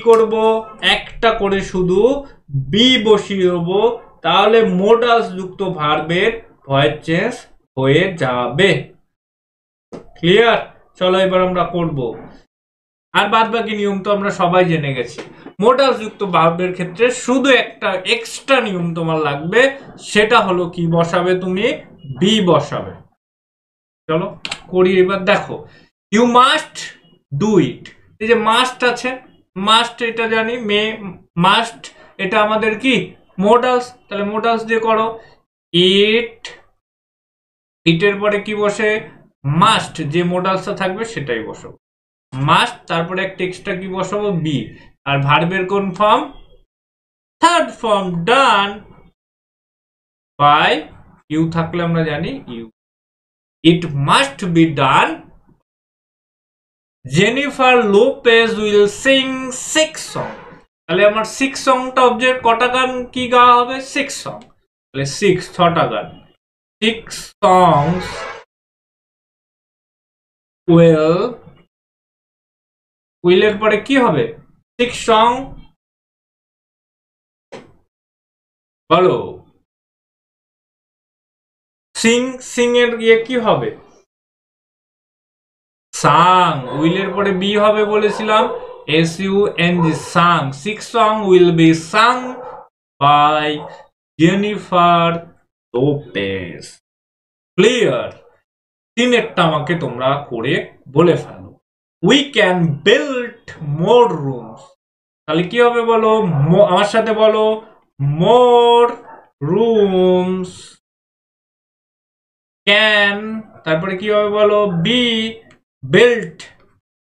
করব, একটা করে শুধু বি বসিয়ে দেবো, তাহলে মোডালস যুক্ত ভার্বের ভয়েস চেঞ্জ হয়ে যাবে। ক্লিয়ার? চলো এবার আমরা করব, আর বাদ বাকি নিয়ম তো আমরা সবাই জেনে গেছি। মোডালস যুক্ত ভার্বের ক্ষেত্রে শুধু একটা এক্সট্রা নিয়ম তোমার লাগবে, সেটা হলো কি বসাবে, তুমি বি বসাবে। চলো করি এবার। দেখো, ইউ মাস্ট ডু ইট, এই যে মাস্ট আছে, মাস্ট এটা জানি, মে মাস্ট, এটা আমাদের কি মোডালস, তাহলে মোডালস দিয়ে করো। ইট, ইটের পরে কি বসে, মাস্ট, যে মোডালসটা থাকবে সেটাই বসাবো, মাস্ট, তারপরে একটা এক্সট্রা কি বসাবো, বি। আর ভার্বের কোন form, third form, done by, you থাকলে আমরা জানি you. It must be done. Jennifer Lopez will sing 6 song. তাহলে আমার 6 সংটা অবজেক্ট, কটা গান কি গাওয়া হবে, 6 সং, তাহলে 6 6টা গান, 6 songs will এর পরে কি হবে, 6 song, বলো সিং, সিং এর ইয়ে কি হবে, সাং, উইল এর পরে বি হবে বলেছিলাম, SUNG, Tsang, 6 song will be sung by Jennifer Lopez. Clear? তিনেরটা আমাকে তোমরা করে বলে ফেলো। We can build more rooms. তাহলে কি হবে বলো, আমার সাথে বলো, মোর রুমস ক্যান, তারপরে কি হবে বলো, be built,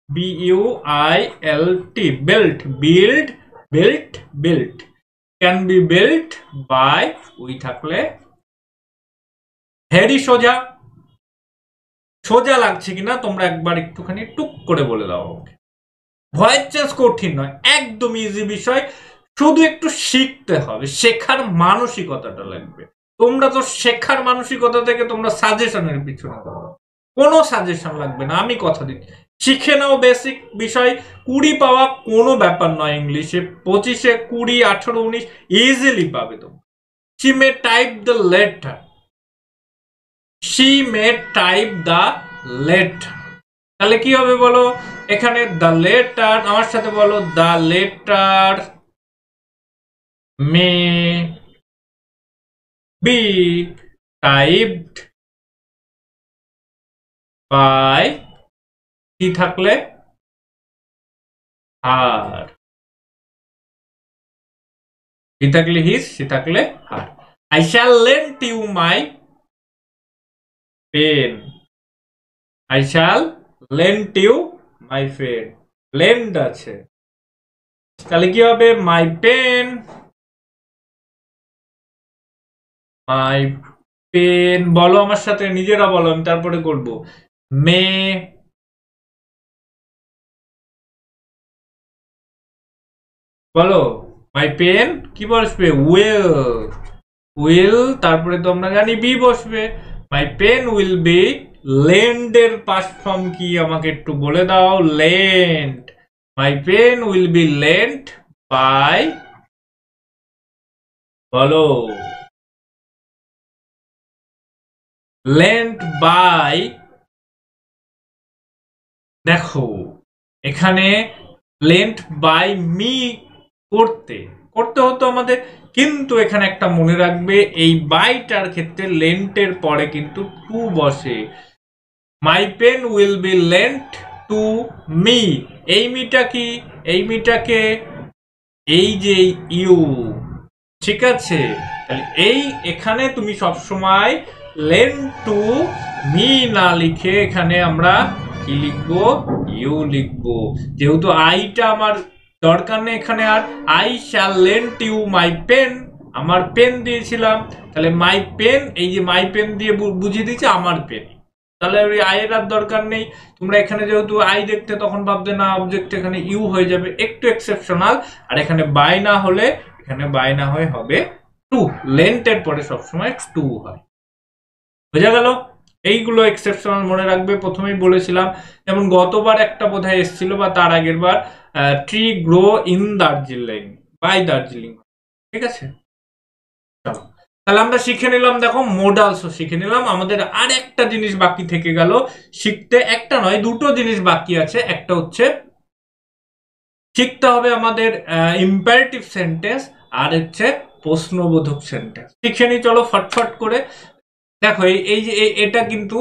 BUILT, built, build, built, built, can be built by, we থাকলে ভেরি সোজা। সোজা লাগছে কিনা তোমরা একবার একটুখানি টুক করে বলে দাও ওকে। ভয়েস চেঞ্জ কঠিন নয়, একদম ইজি বিষয়, শুধু একটু শিখতে হবে, শেখার মানসিকতাটা লাগবে। তোমরা তো শেখার মানসিকতা থেকে তোমরা সাজেশনের পিছনে করো, কোনো সাজেশন লাগবে না, আমি কথা দিচ্ছি। শিখে নাও বেসিক বিষয়, 20 পাওয়া কোনো ব্যাপার নয় ইংলিশে, 25-এ 20, 18, 19 ইজিলি পাবে তোমরা। She may type the letter, she may type the letter। তাহলে কি হবে বলো, এখানে দ্য লেটার, আমার সাথে বলো, the letter may be typed by, কি থাকলে হার, কি থাকলে হিজ, সে থাকলে her. I shall lent you my pen, I shall lent you my pen, lend আছে, তাহলে কি হবে, মাই পেন, মাই পেন, বলো আমার সাথে, নিজেরা বলো, আমি তারপরে করবো, মে বলো, মাই পেন কি বসবে, উইল, উইল, তারপরে তো আমরা জানি বি বসবে, my pen will be lend এর পাস্ট ফর্ম কি আমাকে একটু বলে দাও, lend, my pen will be lent by, বলো, লেন্ট বাই, দেখো এখানে লেন্ট বাই মি করতে করতে হতো আমাদের, কিন্তু এখানে একটা মনে রাখবে, এই বাইটার ক্ষেত্রে লেন্টের পরে কিন্তু টু বসে, my pen will be lent to me, এই মিটা কি, এই মিটাকে এই যে ইউ, ঠিক আছে, তাহলে এই এখানে তুমি সবসময় লেন্ট টু মি না লিখে এখানে আমরা কি লিখবো, ইউ লিখবো, যেহেতু আইটা আমার দরকার নেই এখানে, আর I shall lent you my pen, আমার পেন দিয়েছিলাম, তাহলে মাই পেন, এই যে মাই পেন দিয়ে বুঝিয়ে দিয়েছে আমার পেন, তাহলে ওই আইয়ের আর দরকার নেই। তোমরা এখানে যেহেতু আই দেখতে তখন ভাবতে না, অবজেক্ট এখানে ইউ হয়ে যাবে, একটু এক্সেপশনাল, আর এখানে বাই না হলে, এখানে বাই না হয়ে হবে টু, লেন্থের পরে সবসময় টু হয়, বোঝা গেল? এইগুলো এক্সেপশনাল মনে রাখবে, প্রথমেই বলেছিলাম, যেমন গতবার একটা বোধহয় এসেছিল বা তার আগের বার, tree grow in Darjeeling, by Darjeeling, ঠিক আছে? চলো, তাহলে আমরা শিখে নিলাম, দেখো মোডালসও শিখে নিলাম, আমাদের আর একটা জিনিস বাকি থেকে গেল শিখতে, একটা নয় দুটো জিনিস বাকি আছে, একটা হচ্ছে শিখতে হবে আমাদের ইম্পারেটিভ সেন্টেন্স, আর হচ্ছে প্রশ্নবোধক সেন্টেন্স। শিখে নি চলো ফটফট করে। দেখো এই যে এটা কিন্তু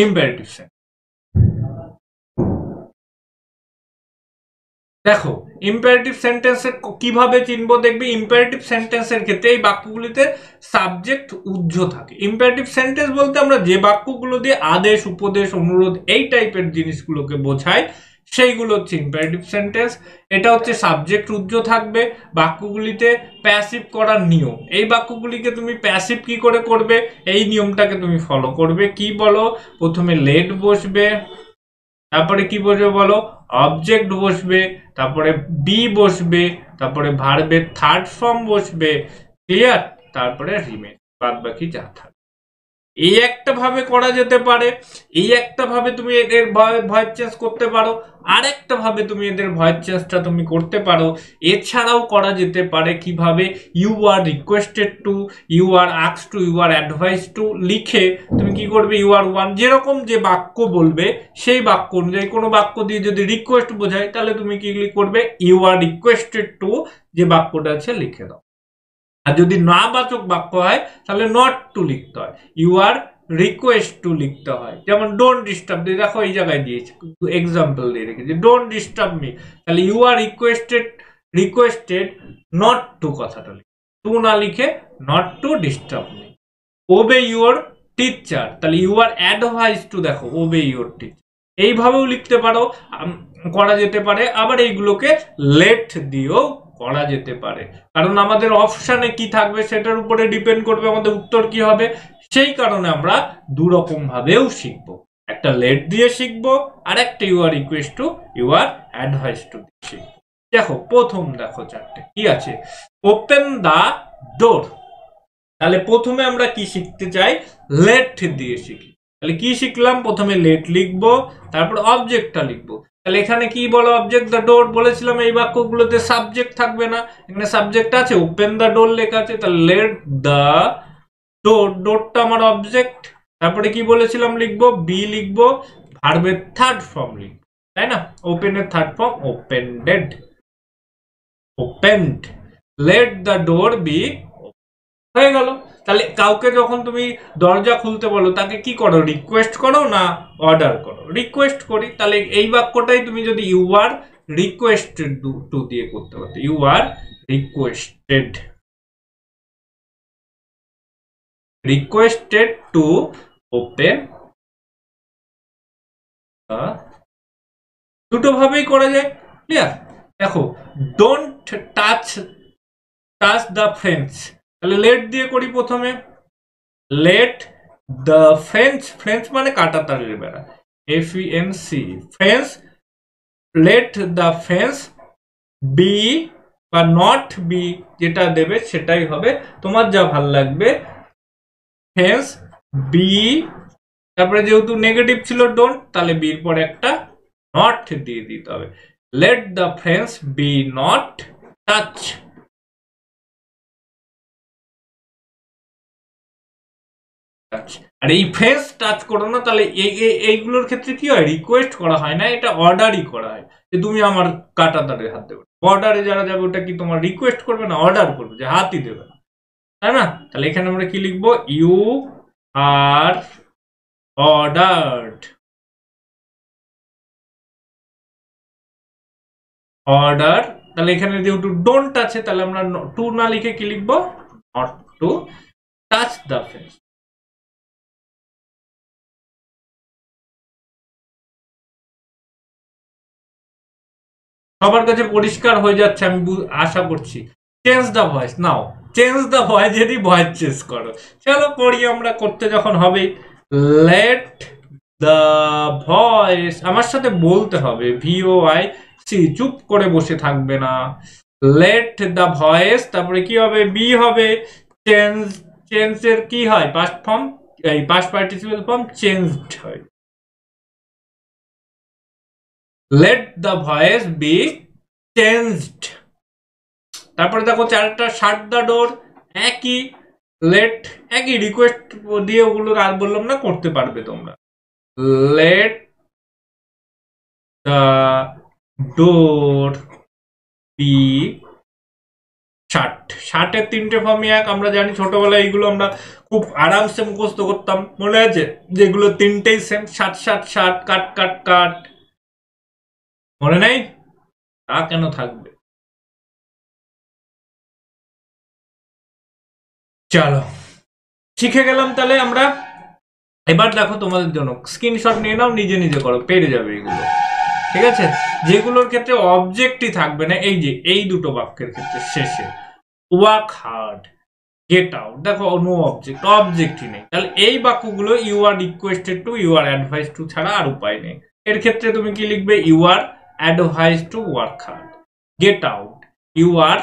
ইম্পারেটিভ সেন্টেন্স। দেখো ইম্পারেটিভ সেন্টেন্সের কিভাবে চিনবো, দেখবে ইম্পারেটিভ সেন্টেন্সের ক্ষেত্রে এই বাক্যগুলিতে সাবজেক্ট উজ্জ থাকে। ইম্পারেটিভ সেন্টেন্স বলতে আমরা যে বাক্যগুলো দিয়ে আদেশ, উপদেশ, অনুরোধ এই টাইপের জিনিসগুলোকে বোঝাই সেইগুলো হচ্ছে ইম্পারেটিভ সেন্টেন্স। এটা হচ্ছে সাবজেক্ট উজ্জ থাকবে, বাক্যগুলিতে প্যাসিভ করার নিয়ম, এই বাক্যগুলিকে তুমি প্যাসিভ কি করে করবে এই নিয়মটাকে তুমি ফলো করবে। কি বলো, প্রথমে লেট বসবে, তারপরে কি বসবে বলো, অবজেক্ট বসবে, তারপরে বি বসবে, তারপরে ভার্বের থার্ড ফর্ম বসবে, ক্লিয়ার, তারপরে রিমেন, বাদ বাকি যা থাকবে। এই একটা ভাবে করা যেতে পারে, এই একটা ভাবে তুমি এদের ভয়েস চেঞ্জ করতে পারো, আর একটা ভাবে তুমি এদের ভয়েস চেঞ্জটা তুমি করতে পারো। এছাড়াও করা যেতে পারে কিভাবে, you are requested to, you are আক্স to, you are advice to লিখে তুমি কি করবে, ইউ আর ওয়ান, যেরকম যে বাক্য বলবে সেই বাক্য অনুযায়ী, কোনো বাক্য দিয়ে যদি রিকোয়েস্ট বোঝায় তাহলে তুমি কি করবে, ইউ আর রিকোয়েস্টেড টু যে বাক্যটা আছে লিখে দাও। আর যদি না বাচক বাক্য হয় তাহলে নট টু লিখতে হয়, ইউ আর রিকোয়েস্ট টু লিখতে হয়। যেমন ডোন্ট ডিস্টার্ব, দেখো এই জায়গায় দিয়েছে এক্সাম্পল দিয়ে রেখেছি, ডোন্ট ডিস্টার্ব মি, তাহলে you are requested not to কথাটা লিখে, টু না লিখে not to disturb me. Obey your teacher, তাহলে ইউ আর অ্যাডভাইস টু, দেখো ওবে ইউর টিচার, এইভাবেও লিখতে পারো, করা যেতে পারে। আবার এইগুলোকে লেট দিয়েও করা যেতে পারে, কারণ আমাদের অপশানে কি থাকবে সেটার উপরে ডিপেন্ড করবে আমাদের উত্তর কি হবে। সেই কারণে আমরা দুরকম ভাবেও শিখবো, একটা লেট দিয়ে শিখবো, আর একটা you are request to, you are advice to দিয়ে শিখবো। দেখো প্রথম, দেখো চারটে কি আছে, ওপেন দা ডোর, তাহলে প্রথমে আমরা কি শিখতে চাই, লেট দিয়ে শিখি। তাহলে কি শিখলাম, প্রথমে লেট লিখবো, তারপর অবজেক্টটা লিখবো। তাহলে এখানে কি বলো, অবজেক্ট দ্য ডোর বলেছিলাম, এই বাক্যগুলোতে সাবজেক্ট থাকবে না, এখানে সাবজেক্ট আছে, ওপেন দ্য ডোর লেখা আছে, তাহলে লেট দ্য ডোর, ডোরটা আমার অবজেক্ট। তারপরে কি বলেছিলাম লিখবো, বি লিখবো, ভার্বের থার্ড ফর্ম লিখবো, তাই না, ওপেনের third form opened, opened, let the door be, হয়ে গেল। তাহলে কাউকে যখন তুমি দরজা খুলতে বলো তাকে কি করো, রিকোয়েস্ট করো না অর্ডার করো, রিকোয়েস্ট করি। তাহলে এই বাক্যটাই তুমি যদি ইউ আর রিকোয়েস্টেড টু দিয়ে করতে পারতো, you are requested to open, দুটো ভাবেই করা যায়, ক্লিয়ার। দেখো ডোন্ট টাচ দ্য ফ্রেন্ডস, তাহলে লেট দিয়ে করি প্রথমে, লেট দ্য ফ্রেন্ডস মানে কাটা তারের বেড়া, FENC, friends, let the friends be বা নট বি, যেটা দেবে সেটাই হবে, তোমার যা ভাল লাগবে, ফ্রেন্ডস বি, তারপরে যেহেতু নেগেটিভ ছিল ডোন্ট, তাহলে বির পরে একটা নট দিয়ে দিতে হবে, let the friends be not touch. আর এই ফ্রেন্স টাচ করো না, তাহলে এইগুলোর ক্ষেত্রে কি হয়, রিকোয়েস্ট করা হয় না, এটা অর্ডারই করা হয়, যে তুমি আমার কাটা তারের হাত দেবে, অর্ডারে যারা যাবে ওটা কি তোমার রিকোয়েস্ট করবে না, অর্ডার করবে, যে হাতই দেবে না, তাই না। তাহলে এখানে আমরা কি লিখবো, ইউ আর অর্ডার্ড, অর্ডার, তাহলে এখানে যেহেতু ডোন্ট আছে তাহলে আমরা টু না লিখে কি লিখবো, not to touch the face. সবার কাছে পরিষ্কার হয়ে যাচ্ছে আমি আশা করছি। Change the voice, now change the voice, যদি ভয়েস চেঞ্জ করো, চলো করি আমরা, করতে যখন হবে, লেট দ্য ভয়েস, আমার সাথে বলতে হবে, VOIC, চুপ করে বসে থাকবে না, লেট দ্য ভয়েস, তারপরে কি হবে, বি হবে, চেঞ্জ, চেঞ্জের কি হয়, পাস্ট ফর্ম, এই পাস্ট পার্টিসিপেল ফর্ম চেঞ্জড হয়, let the voice be changed। তারপরে দেখো চারটা, শাট দ্য ডোর, একই, লেট, একই রিকোয়েস্ট দিয়ে ওগুলো আর বললাম না, করতে পারবে তোমরা, let the door be shut, শাটের তিনটে ফর্মই এক, আমরা জানি ছোটবেলায় এইগুলো আমরা খুব আরামসে মুখস্থ করতাম, মনে আছে, যেগুলো তিনটেই সেম, শাট শাট শাট, কাট কাট কাট, মনে নেই, তা কেন থাকবে। চলো শিখে গেলাম তাহলে আমরা। এবার দেখো তোমাদের জন্য স্ক্রিনশট নিয়ে নাও, নিজে নিজে করো, পেরে যাবে এগুলো, ঠিক আছে। যেগুলোর ক্ষেত্রে অবজেক্টই থাকবে না, এই যে এই দুটো বাক্যের ক্ষেত্রে শেষে, ওয়ার্ক হার্ড, গেট আউট, দেখো নো অবজেক্ট, অবজেক্টই নেই, তাহলে এই বাক্যগুলো you are requested to, you are advice to ছাড়া আর উপায় নেই। এর ক্ষেত্রে তুমি কি লিখবে, you are advice to work hard, get out, you are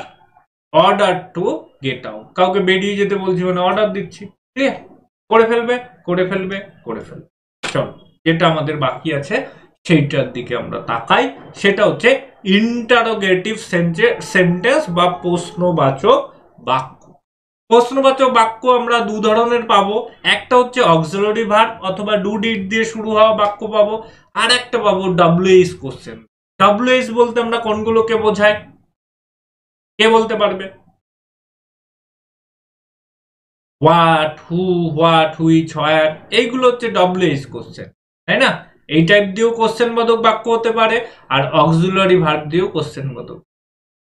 order to get out, কাউকে বেরিয়ে যেতে বলছি মানে অর্ডার দিচ্ছি, ক্লিয়ার। করে ফেলবে করে ফেলবে করে ফেলবে। চলো, যেটা আমাদের বাকি আছে সেইটার দিকে আমরা তাকাই। সেটা হচ্ছে ইন্টারোগেটিভ সেন্টেন্স বা প্রশ্নবাচক বাক্য। প্রশ্নবাচক বাক্য আমরা দু ধরনের পাবো। একটা হচ্ছে অক্সিলারি ভার্ব অথবা ডু ডিড দিয়ে শুরু হওয়া বাক্য পাবো, আর একটা পাবো ডব্লিউএইচ কোশ্চেন। ডব্লিউএইচ বলতে আমরা কোনগুলোকে বোঝাই, কে বলতে পারবে? হোয়াট, হু, হোয়াট, হুইচ, হোয়ার, এইগুলো হচ্ছে ডব্লিউএইচ কোশ্চেন, তাই না? এই টাইপ দিয়েও কোশ্চেন বোধক বাক্য হতে পারে, আর অক্সিলারি ভার্ব দিয়েও কোশ্চেন বোধক।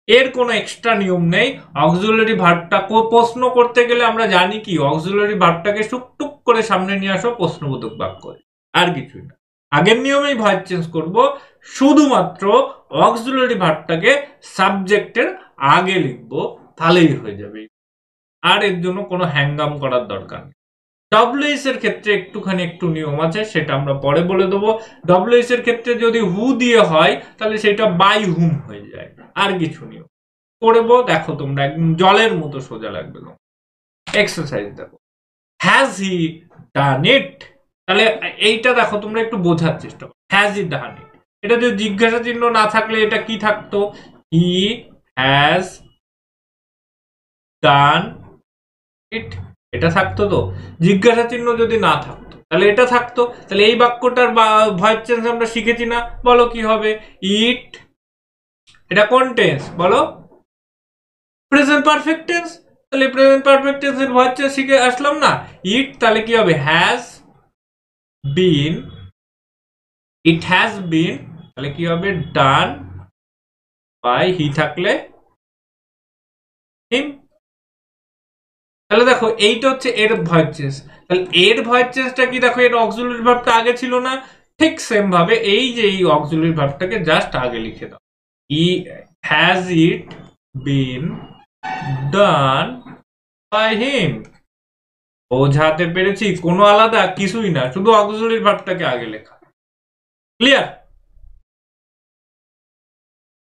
এর কোনো এক্সট্রা নিয়ম নেই। অক্সিলারি ভার্বটা প্রশ্ন করতে গেলে আমরা জানি কি অক্সিলারি ভার্বটাকে টুকটুক করে সামনে নিয়ে আসো প্রশ্নবোধক বাক্য, আর কিছুই না। আগের নিয়মেই ভয়েস চেঞ্জ করব, শুধুমাত্র অক্সিলারি ভার্বটাকে সাবজেক্টের আগে লিখবো, তাহলেই হয়ে যাবে। আর এর জন্য কোনো হ্যাঙ্গাম করার দরকার নেই। ডব্লিউএইচ এর ক্ষেত্রে একটু নিয়ম আছে, সেটা আমরা পরে বলে দেবো। ডব্লিউএইচ এর ক্ষেত্রে যদি হু দিয়ে হয় তাহলে সেটা বাই হুম হয়ে যায়, আর কিছু নিয়ম করবো। দেখো তোমরা একদম জলের মতো সোজা লাগবে। এক্সারসাইজ দেখো, হ্যাজ হি ডান ইট। তাহলে এইটা দেখো তোমরা একটু বোঝার চেষ্টা করো। হ্যাজ হি ডান ইট, এটা যদি জিজ্ঞাসা চিহ্ন না থাকলে এটা কি থাকতো? হি হ্যাজ ডান ইট, এটা থাকতো। তো জিজ্ঞাসা চিহ্ন যদি না থাকতো তাহলে এটা থাকতো। তাহলে এই বাক্যটার ভয়েস চেঞ্জ আমরা শিখেছি না? বলো কি হবে? ইট, এটা কোন টেন্স বলো? Present perfect tense. তাহলে প্রেজেন্ট পারফেক্ট টেন্সের ভয়েস চেঞ্জ শিখে আসলাম না? ইট তাহলে কি হবে? Has been, it has been, তাহলে কি হবে? ডান বাই হি থাকলে হিম। তাহলে দেখো এইটা হচ্ছে এর ভয়েস চেঞ্জ। তাহলে এর ভয়েস চেঞ্জটা কি? দেখো এর অক্সিলারি ভার্বটা আগে ছিল না, ঠিক সেম ভাবে এই যে এই অক্সিলারি ভার্বটাকে জাস্ট আগে লিখে দাও। He has it been done by him. বোঝাতে পেরেছি? কোনো আলাদা কিছুই না, শুধু অক্সিলারি ভার্বটাকে আগে লেখা। ক্লিয়ার?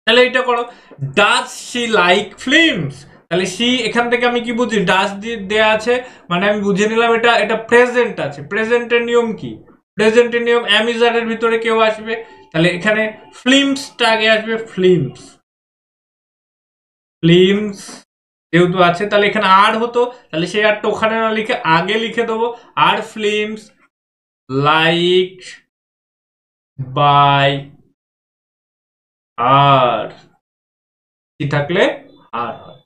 তাহলে এটা করো। Does she like films? তাহলে শি এখান থেকে আমি কি বুঝি? ডাজ দিয়ে দেয়া আছে, মানে আমি বুঝে নিলাম এটা এটা প্রেজেন্ট আছে। প্রেজেন্টের নিয়ম কি? প্রেজেন্টের নিয়ম অ্যামিজারের ভিতরে কেউ আসবে, তাহলে এখানে ফিল্মসটা আগে আসবে। ফিল্মস, ফিল্মস যেহেতু আছে তাহলে এখানে আর হতো, তাহলে সেই আরটা ওখানে না লিখে আগে লিখে দেবো। আর ফিল্মস লাইক বাই আর, কি থাকলে আর হয়।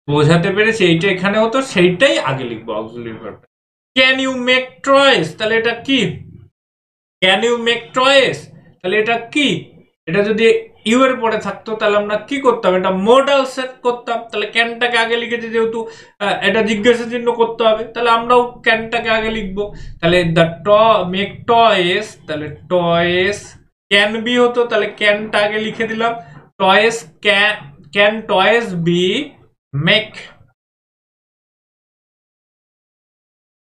বোঝাতে পেরেছি? এইটা এখানে হতো, সেইটাই আগে লিখবো auxiliary verb. Can you make toys? তাহলে এটা কি? ক্যান ইউ মেক টয়েস, তাহলে এটা কি? এটা যদি ইউ এর পরে থাকতো তাহলে আমরা কি করতাম? এটা মোডাল সেট করতাম। তাহলে ক্যানটাকে আগে লিখেছি যেহেতু এটা জিজ্ঞাসা চিহ্ন করতে হবে, তাহলে আমরাও ক্যানটাকে আগে লিখবো। তাহলে দ্য মেক টয়েস, তাহলে টয়েস ক্যান বি হতো, তাহলে ক্যানটা আগে লিখে দিলাম। Toys can toys be make,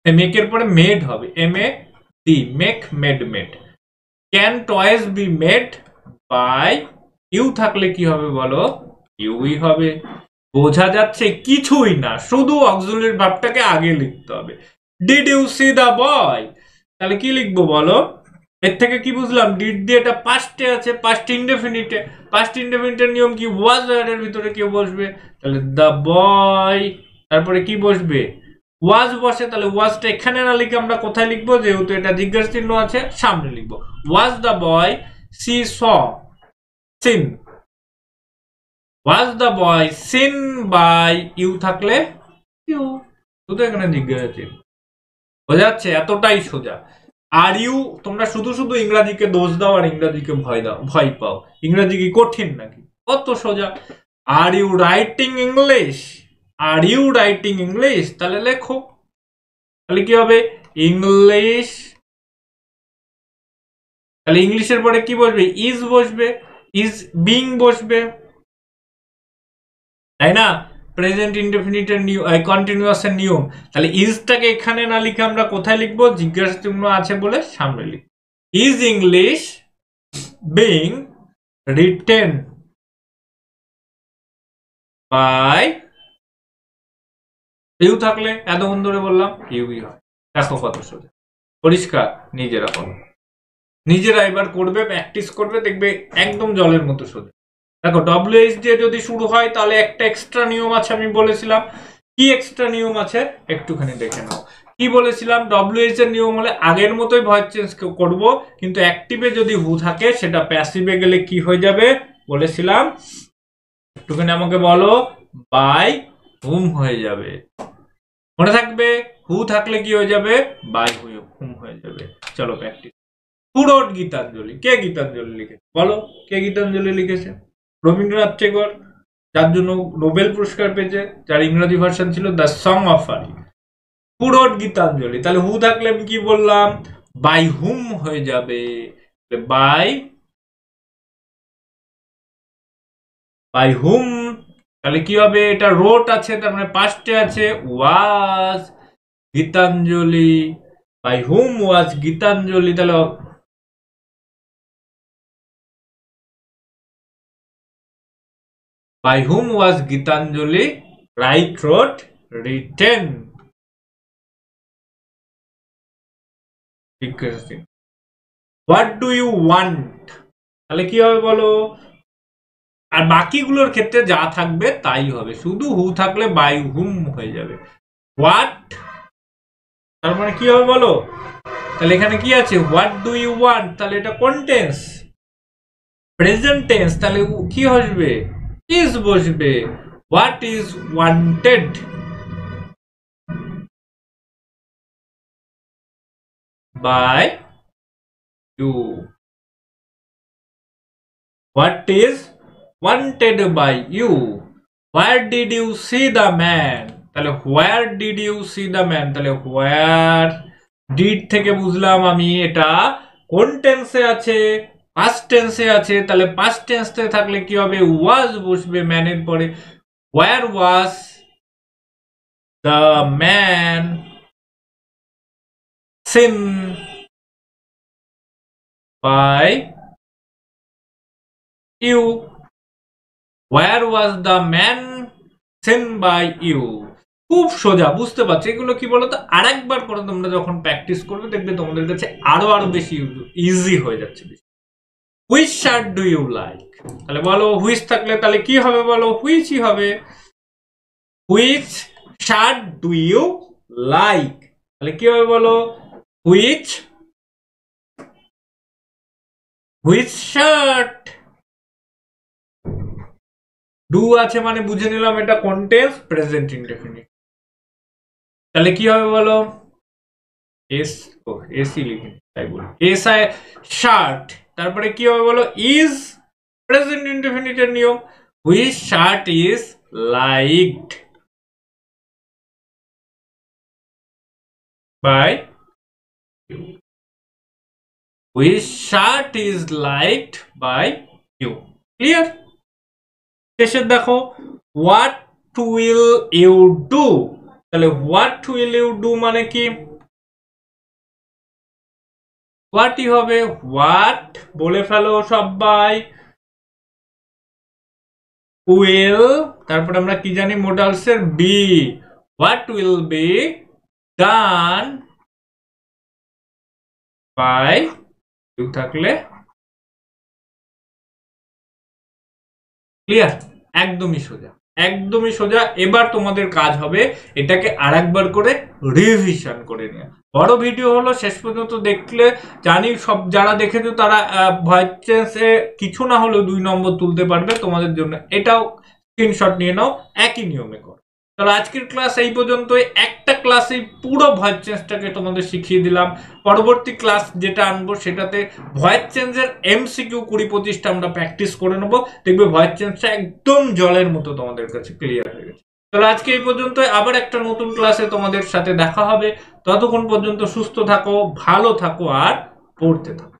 মেকের পরে মেড হবে, M A D, make made made. Can toys be made by you থাকলে কি হবে বলো? ইউই হবে। বোঝা যাচ্ছে? কিছুই না, শুধু অক্সিলারি ভার্বটাকে আগে লিখতে হবে। ডিড ইউ সি দা বয়? তাহলে কি লিখবো বলো? এর থেকে কি বুঝলাম? ডিড দিয়ে এটা পাস্টে আছে, পাস্ট ইনডেফিনিটে। পাস্ট ইনডেফিনিটের নিয়ম কি? ওয়াজ এর ভিতরে কেউ বসবে, তাহলে দা বয়, তারপরে কি বসবে? ওয়াজ বসে, তাহলে ওয়াজটা এখানে না লিখে আমরা কোথায় লিখবো? যেহেতু এটা জিজ্ঞাসা চিহ্ন আছে সামনে লিখবো। Was the boy see saw seen, was the boy seen by you থাকলে ইউ, শুধু এখানে জিজ্ঞাসা চিহ্ন। বোঝা যাচ্ছে? এতটাই সোজা। আর ইউ, তোমরা শুধু শুধু ইংরাজিকে দোষ দাও আর ইংরাজিকে ভয় পাও। ইংরাজি কি কঠিন নাকি? কত সোজা। Are you writing English? Are you writing English, তাহলে লেখো। তাহলে কি হবে? ইংলিশ, তাহলে ইংলিশের পরে কি বসবে? ইজ বসবে, ইজ বিং বসবে, তাই না? প্রেজেন্ট ইনডেফিনিটের কন্টিনিউয়াস এর নিয়ম। তাহলে ইজটাকে এখানে না লিখে আমরা কোথায় লিখবো? জিজ্ঞাসা চিহ্ন আছে বলে সামনে লিখবো। Is English being written by you থাকলে এতক্ষণ ধরে বললাম ইউই হয়। দেখো কত সোজা, পরিষ্কার। নিজেরা করো, নিজেরা এবার করবে, প্র্যাকটিস করবে, দেখবে একদম জলের মতো সোজা। দেখো ডব্লিউএইচ দিয়ে যদি শুরু হয় তাহলে একটা এক্সট্রা নিয়ম আছে, আমি বলেছিলাম। কি এক্সট্রা নিয়ম আছে একটুখানি দেখে নাও। কি বলেছিলাম, ডব্লিউএইচ এর নিয়ম হলে আগের মতোই ভয়েস চেঞ্জ করব, কিন্তু অ্যাক্টিভে যদি হু থাকে সেটা প্যাসিভে গেলে কি হয়ে যাবে বলেছিলাম, একটুখানি আমাকে বলো। বাই হুম হয়ে যাবে, মনে থাকবে। হু থাকলে কি হয়ে যাবে, বাই হুম হয়ে যাবে। চলো প্র্যাকটিস। পুরোট গীতাঞ্জলি, কে গীতাঞ্জলি লিখেছে বলো? কে গীতাঞ্জলি লিখেছে? রবীন্দ্রনাথ টেগোর, যার জন্য নোবেল পুরস্কার পেয়েছে, যার ইংরেজি ভার্সন ছিল দ্য সং অফ আরি। পুরোট গীতাঞ্জলি, তাহলে হু থাকলে আমি কি বললাম, বাই হুম হয়ে যাবে। বাই হুম, তাহলে কি হবে, এটা রোট আছে তার মানে পাস্টে আছে, ওয়াজ গীতাঞ্জলি। বাই হুম ওয়াজ গীতাঞ্জলি, তাহলে by whom was Gitanjali right wrote written? Interesting. What do you want? তাহলে কি হবে বলো? আর বাকিগুলোর ক্ষেত্রে যা থাকবে তাই হবে, শুধু হু থাকলে বাই হুম হয়ে যাবে। হোয়াট, তার মানে কি হবে বলো? তাহলে এখানে কি আছে, হোয়াট ডু ইউ ওয়ান্ট, তাহলে এটা কোন টেন্স? প্রেজেন্ট টেন্স, তাহলে কি আসবে, ইজ বসবে। What is wanted by you? What is wanted by you? Where did you see the man? তাহলে where did you see the man, তাহলে where did থেকে বুঝলাম আমি এটা কোন টেন্সে আছে, পাস্ট টেন্সে আছে। তাহলে পাস্ট টেন্সে থাকলে কি হবে, was বসবে ম্যানের পরে। where was the man seen by you? Where was the man seen by you? খুব সোজা, বুঝতে পারছো? এগুলো কি বলতো, আরেকবার করে তোমরা যখন প্র্যাকটিস করবে দেখবে তোমাদের কাছে আরো বেশি ইজি হয়ে যাচ্ছে। Which shirt do you like, তাহলে বলো হুইচ থাকলে তাহলে কি হবে বলো, হুইচই হবে। Which shirt do you like, তাহলে কি হবে বলো, হুইচ শার্ট। ডু আছে মানে বুঝে নিলাম এটা কোন টেন্স, প্রেজেন্ট ইনডেফিনিট। তাহলে কি হবে বলো, এস ও এসি লিখে তাই বলি, এস আই শার্ট, তারপরে কি হবে বলো, ইজ প্রেজেন্ট ইনডেফিনিটের নিয়ম, which shirt is liked by you. Which shirt is liked by you. Clear? শেষে দেখো, হোয়াট উইল ইউ ডু, তাহলে হোয়াট উইল ইউ ডু মানে কি, হোয়াটই হবে। হোয়াট বলে ফেলো সবাই, উইল, তারপরে আমরা কি জানি মোডালস এর be, what will be done by you থাকলে। ক্লিয়ার? একদমই সোজা, একদমই সোজা। এবার তোমাদের কাজ হবে এটাকে আরেকবার করে রিভিশন করে নেওয়া। বড় ভিডিও হলো, শেষ পর্যন্ত দেখলে জানি সব যারা দেখেছো তারা ভয়েস চেঞ্জে কিছু না হলেও 2 নম্বর তুলতে পারবে তোমাদের জন্য। এটাও স্ক্রিনশট নিয়ে নাও, একই নিয়মে করো। তাহলে আজকের ক্লাস এই পর্যন্তই। একটা ক্লাসে পুরো ভয়েস চেঞ্জটাকে তোমাদের শিখিয়ে দিলাম। পরবর্তী ক্লাস যেটা আনবো সেটাতে ভয়েস চেঞ্জের এমসিকিউ 20-25টা আমরা প্র্যাকটিস করে নেবো, দেখবে ভয়েস চেঞ্জটা একদম জলের মতো তোমাদের কাছে ক্লিয়ার হয়ে গেছে। তাহলে আজকে এই পর্যন্ত, আবার একটা নতুন ক্লাসে তোমাদের সাথে দেখা হবে। ততক্ষণ পর্যন্ত সুস্থ থাকো, ভালো থাকো আর পড়তে থাকো।